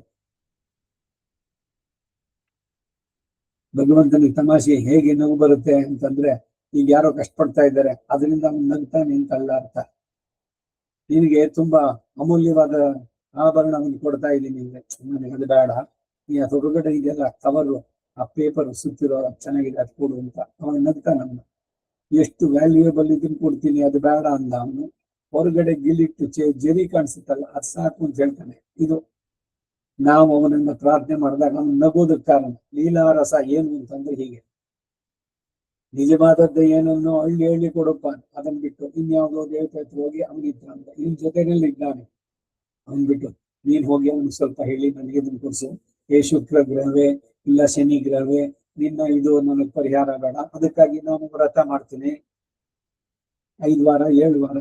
ಭಗವಂತನಿಗೆ ತಮಾಷೆ ಹೇಗೆ ನಗು ಬರುತ್ತೆ ಅಂತಂದ್ರೆ, ಈಗ ಯಾರೋ ಕಷ್ಟಪಡ್ತಾ ಇದ್ದಾರೆ ಅದರಿಂದ ಅವನು ನಗ್ತಾನೆ ಅಂತಲ್ಲ ಅರ್ಥ. ನಿನಗೆ ತುಂಬಾ ಅಮೂಲ್ಯವಾದ ಆಭರಣವನ್ನು ಕೊಡ್ತಾ ಇದ್ದೀನಿ ಅಂದ್ರೆ ನನಗೆ ಅದು ಬೇಡ, ಈ ಹೊರಗಡೆ ಇದೆಲ್ಲ ಕವರು ಆ ಪೇಪರ್ ಸುತ್ತಿರೋ ಚೆನ್ನಾಗಿದೆ ಅದು ಕೊಡು ಅಂತ ಅವನು ನಗ್ತಾನ. ಅವನು ಎಷ್ಟು ವ್ಯಾಲ್ಯೂಯೇಬಲ್ ಇದನ್ನು ಕೊಡ್ತೀನಿ ಅದು ಬೇಡ ಅಂದ ಅವನು. ಹೊರಗಡೆ ಗಿಲಿಟ್ಟು ಜರಿ ಕಾಣಿಸುತ್ತಲ್ಲ ಅದು ಸಾಕು ಅಂತ ಹೇಳ್ತಾನೆ. ಇದು ನಾವು ಅವನನ್ನ ಪ್ರಾರ್ಥನೆ ಮಾಡಿದಾಗ ಅವನು ನಗೋದಕ್ಕೆ ಕಾರಣ. ಲೀಲಾರಸ ಏನು ಅಂತಂದ್ರೆ ಹೀಗೆ, ನಿಜವಾದದ್ದು ಏನನ್ನು ಹಳ್ಳಿ ಕೊಡಪ್ಪ ಅದನ್ನ ಬಿಟ್ಟು ಇನ್ಯಾವುದೋ ದೇವತೆ ಹತ್ರ ಹೋಗಿ ಅವನಿದ್ರ ಅಂತ ಇನ್ ಜೊತೆನಲ್ಲಿ ಇದ್ದಾನೆ. ಅವನ್ ಬಿಟ್ಟು ನೀನ್ ಹೋಗಿ ಅವನು ಸ್ವಲ್ಪ ಹೇಳಿ ನನಗೆ ಇದನ್ನು ಕೊಡ್ಸು, ಶುಕ್ರ ಗ್ರಹವೇ ಇಲ್ಲ ಶನಿ ಗ್ರಹವೇ ನಿನ್ನ ಇದು ನನಗೆ ಪರಿಹಾರ ಬೇಡ, ಅದಕ್ಕಾಗಿ ನಾನು ವ್ರತ ಮಾಡ್ತೀನಿ, 5 ವಾರ 7 ವಾರ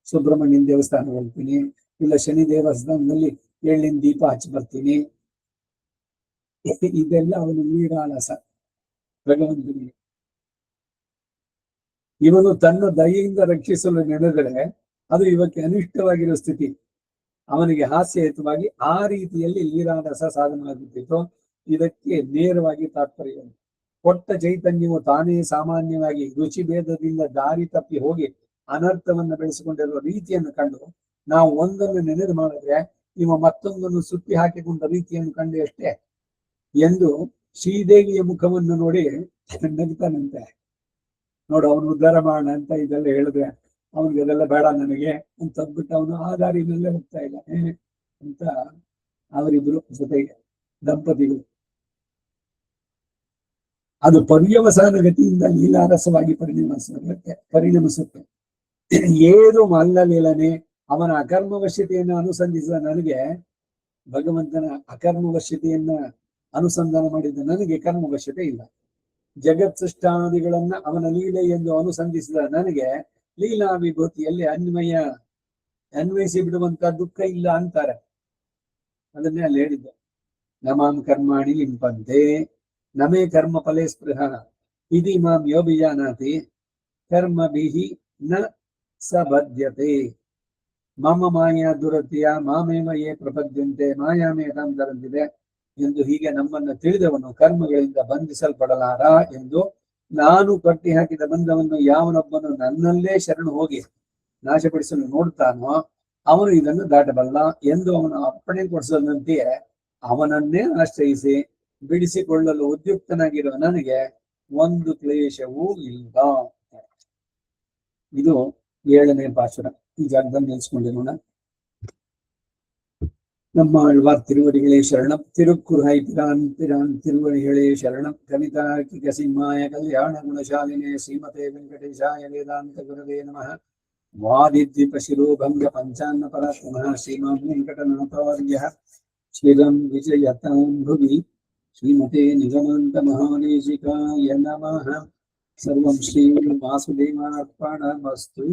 ಸುಬ್ರಹ್ಮಣ್ಯನ ದೇವಸ್ಥಾನ ಹೋಗ್ತೀನಿ, ಇಲ್ಲ ಶನಿ ದೇವಸ್ಥಾನದಲ್ಲಿ 7 ದೀಪ ಹಚ್ಚಿ ಬರ್ತೀನಿ. ಇದೆಲ್ಲ ಅವನು ನೀರಾಳಸ ಭಗವಂತನಿಗೆ. ಇವನು ತನ್ನ ದಯೆಯಿಂದ ರಕ್ಷಿಸಲು ನೆನೆದರೆ ಅದು ಇವಕ್ಕೆ ಅನಿಷ್ಟವಾಗಿರೋ ಸ್ಥಿತಿ. ಅವನಿಗೆ ಹಾಸ್ಯಯುತವಾಗಿ ಆ ರೀತಿಯಲ್ಲಿ ಲೀಲಾರಸ ಸಾಧನವಾಗುತ್ತಿತ್ತು. ಇದಕ್ಕೆ ನೇರವಾಗಿ ತಾತ್ಪರ್ಯ. ಕೊಟ್ಟ ಚೈತನ್ಯವು ತಾನೇ ಸಾಮಾನ್ಯವಾಗಿ ರುಚಿ ಭೇದದಿಂದ ದಾರಿ ತಪ್ಪಿ ಹೋಗಿ ಅನರ್ಥವನ್ನ ಬೆಳೆಸಿಕೊಂಡಿರುವ ರೀತಿಯನ್ನು ಕಂಡು ನಾವು ಒಂದನ್ನು ನೆನೆದು ಮಾಡಿದ್ರೆ ಇವ ಮತ್ತೊಂದನ್ನು ಸುತ್ತಿ ಹಾಕಿಕೊಂಡ ರೀತಿಯನ್ನು ಕಂಡು ಅಷ್ಟೇ ಎಂದು ಶ್ರೀದೇವಿಯ ಮುಖವನ್ನು ನೋಡಿ ನಗ್ತಾನಂತೆ. ನೋಡು ಅವನು ಉದ್ಧಾರ ಮಾಡೋಣ ಅಂತ ಇದೆಲ್ಲ ಹೇಳಿದ್ರೆ ಅವನಿಗೆ ಅದೆಲ್ಲ ಬೇಡ ನನಗೆ ಅಂತ ಅಂದ್ಬಿಟ್ಟು ಅವನು ಆ ದಾರಿನಲ್ಲೇ ಹೋಗ್ತಾ ಇಲ್ಲ ಅಂತ ಅವರಿಬ್ರು ಜೊತೆಗೆ ದಂಪತಿಗಳು. ಅದು ಪರ್ಯವಸಾನ ಗತಿಯಿಂದ ಲೀಲಾರಸವಾಗಿ ಪರಿಣಮಿಸುತ್ತೆ. ಏನು ಮಲ್ಲಲೀಲನೆ ಅವನ ಅಕರ್ಮವಶ್ಯತೆಯನ್ನು ಅನುಸಂಧಿಸಿದ ನನಗೆ, ಭಗವಂತನ ಅಕರ್ಮವಶ್ಯತೆಯನ್ನ ಅನುಸಂಧಾನ ಮಾಡಿದ ನನಗೆ ಕರ್ಮವಶ್ಯತೆ ಇಲ್ಲ. ಜಗತ್ ಸೃಷ್ಟಾದಿಗಳನ್ನ ಅವನ ಲೀಲೆ ಎಂದು ಅನುಸಂಧಿಸಿದ ನನಗೆ ಲೀಲಾ ವಿಭೂತಿಯಲ್ಲಿ ಅನ್ವಯಿಸಿ ಬಿಡುವಂತ ದುಃಖ ಇಲ್ಲ ಅಂತಾರೆ. ಅದನ್ನೇ ಅಲ್ಲಿ ಹೇಳಿದ್ದೆ. ನಮಾಂ ಕರ್ಮಾಣಿ ಲಿಂಪಂತೆ ನಮೇ ಕರ್ಮ ಫಲೇ ಸ್ಪೃಹ ಇದಿ ಮಾಂ ಯೋಭಿಜಾನಾತಿ ಕರ್ಮಭಿಹಿ ನ ಸಬದ್ಯತೆ ಮಮ ಮಾಯಾ ದುರತಿಯ ಮಾಮೇವ ಯೇ ಪ್ರಪದ್ಯಂತೆ ಮಾಯಾಮೇತಾಂ ತರಂತಿದೆ ಎಂದು ಹೀಗೆ ನಮ್ಮನ್ನು ತಿಳಿದವನು ಕರ್ಮಗಳಿಂದ ಬಂಧಿಸಲ್ಪಡಲಾರ ಎಂದು ನಾನು ಕಟ್ಟಿ ಹಾಕಿದ ಬಂಧವನ್ನು ಯಾವನೊಬ್ಬನು ನನ್ನಲ್ಲೇ ಶರಣು ಹೋಗಿ ನಾಶಪಡಿಸಲು ನೋಡ್ತಾನೋ ಅವನು ಇದನ್ನು ದಾಟಬಲ್ಲ ಎಂದು ಅವನು ಅಪ್ಪಣೆ ಕೊಡಿಸದಂತೆಯೇ ಅವನನ್ನೇ ಆಶ್ರಯಿಸಿ ಬಿಡಿಸಿಕೊಳ್ಳಲು ಉದ್ಯುಕ್ತನಾಗಿರುವ ನನಗೆ ಒಂದು ಕ್ಲೇಶವೂ ಇಲ್ಲ. ಇದು 7ನೇ ಪಾಶುರ. ಈ ಜಾಗದಲ್ಲಿ ನಿಲ್ಸ್ಕೊಂಡಿರೋಣ. ನಮ್ಮ ಆಳ್ವಾರ್ ತಿರುವಡಿಗಳೇ ಶರಣಂ. ತಿರುಕ್ಕುರೈ ಪಿರಾನ್ ಪಿರಾನ್ ತಿರುವಡಿಗಳೇ ಶರಣಂ. ಕವಿತಾರ್ಕಿಕ ಸಿಂಹಾಯ ಕಲ್ಯಾಣ ಗುಣಶಾಲಿನೇ ಶ್ರೀಮತೆ ವೆಂಕಟೇಶಾಯ ವೇದಾಂತ ಗುರವೇ ನಮಃ. ವಾದಿದ್ವಿಪ ಶಿರೋಭಂಗ ಪಂಚಾನ್ನ ಪರಾತ್ಮಃ ಶ್ರೀಮಾನ್ ವೆಂಕಟನಾಥಾರ್ಯಃ ಚಿರಂ ವಿಜಯತಾಂ ಭುವಿ. ಶ್ರೀಮತೆ ನಿಗಮಾಂತ ಮಹಾದೇಶಿಕಾಯ ನಮಃ. ಸರ್ವಂ ಶ್ರೀ ವಾಸುದೇವಾರ್ಪಣಮಸ್ತು.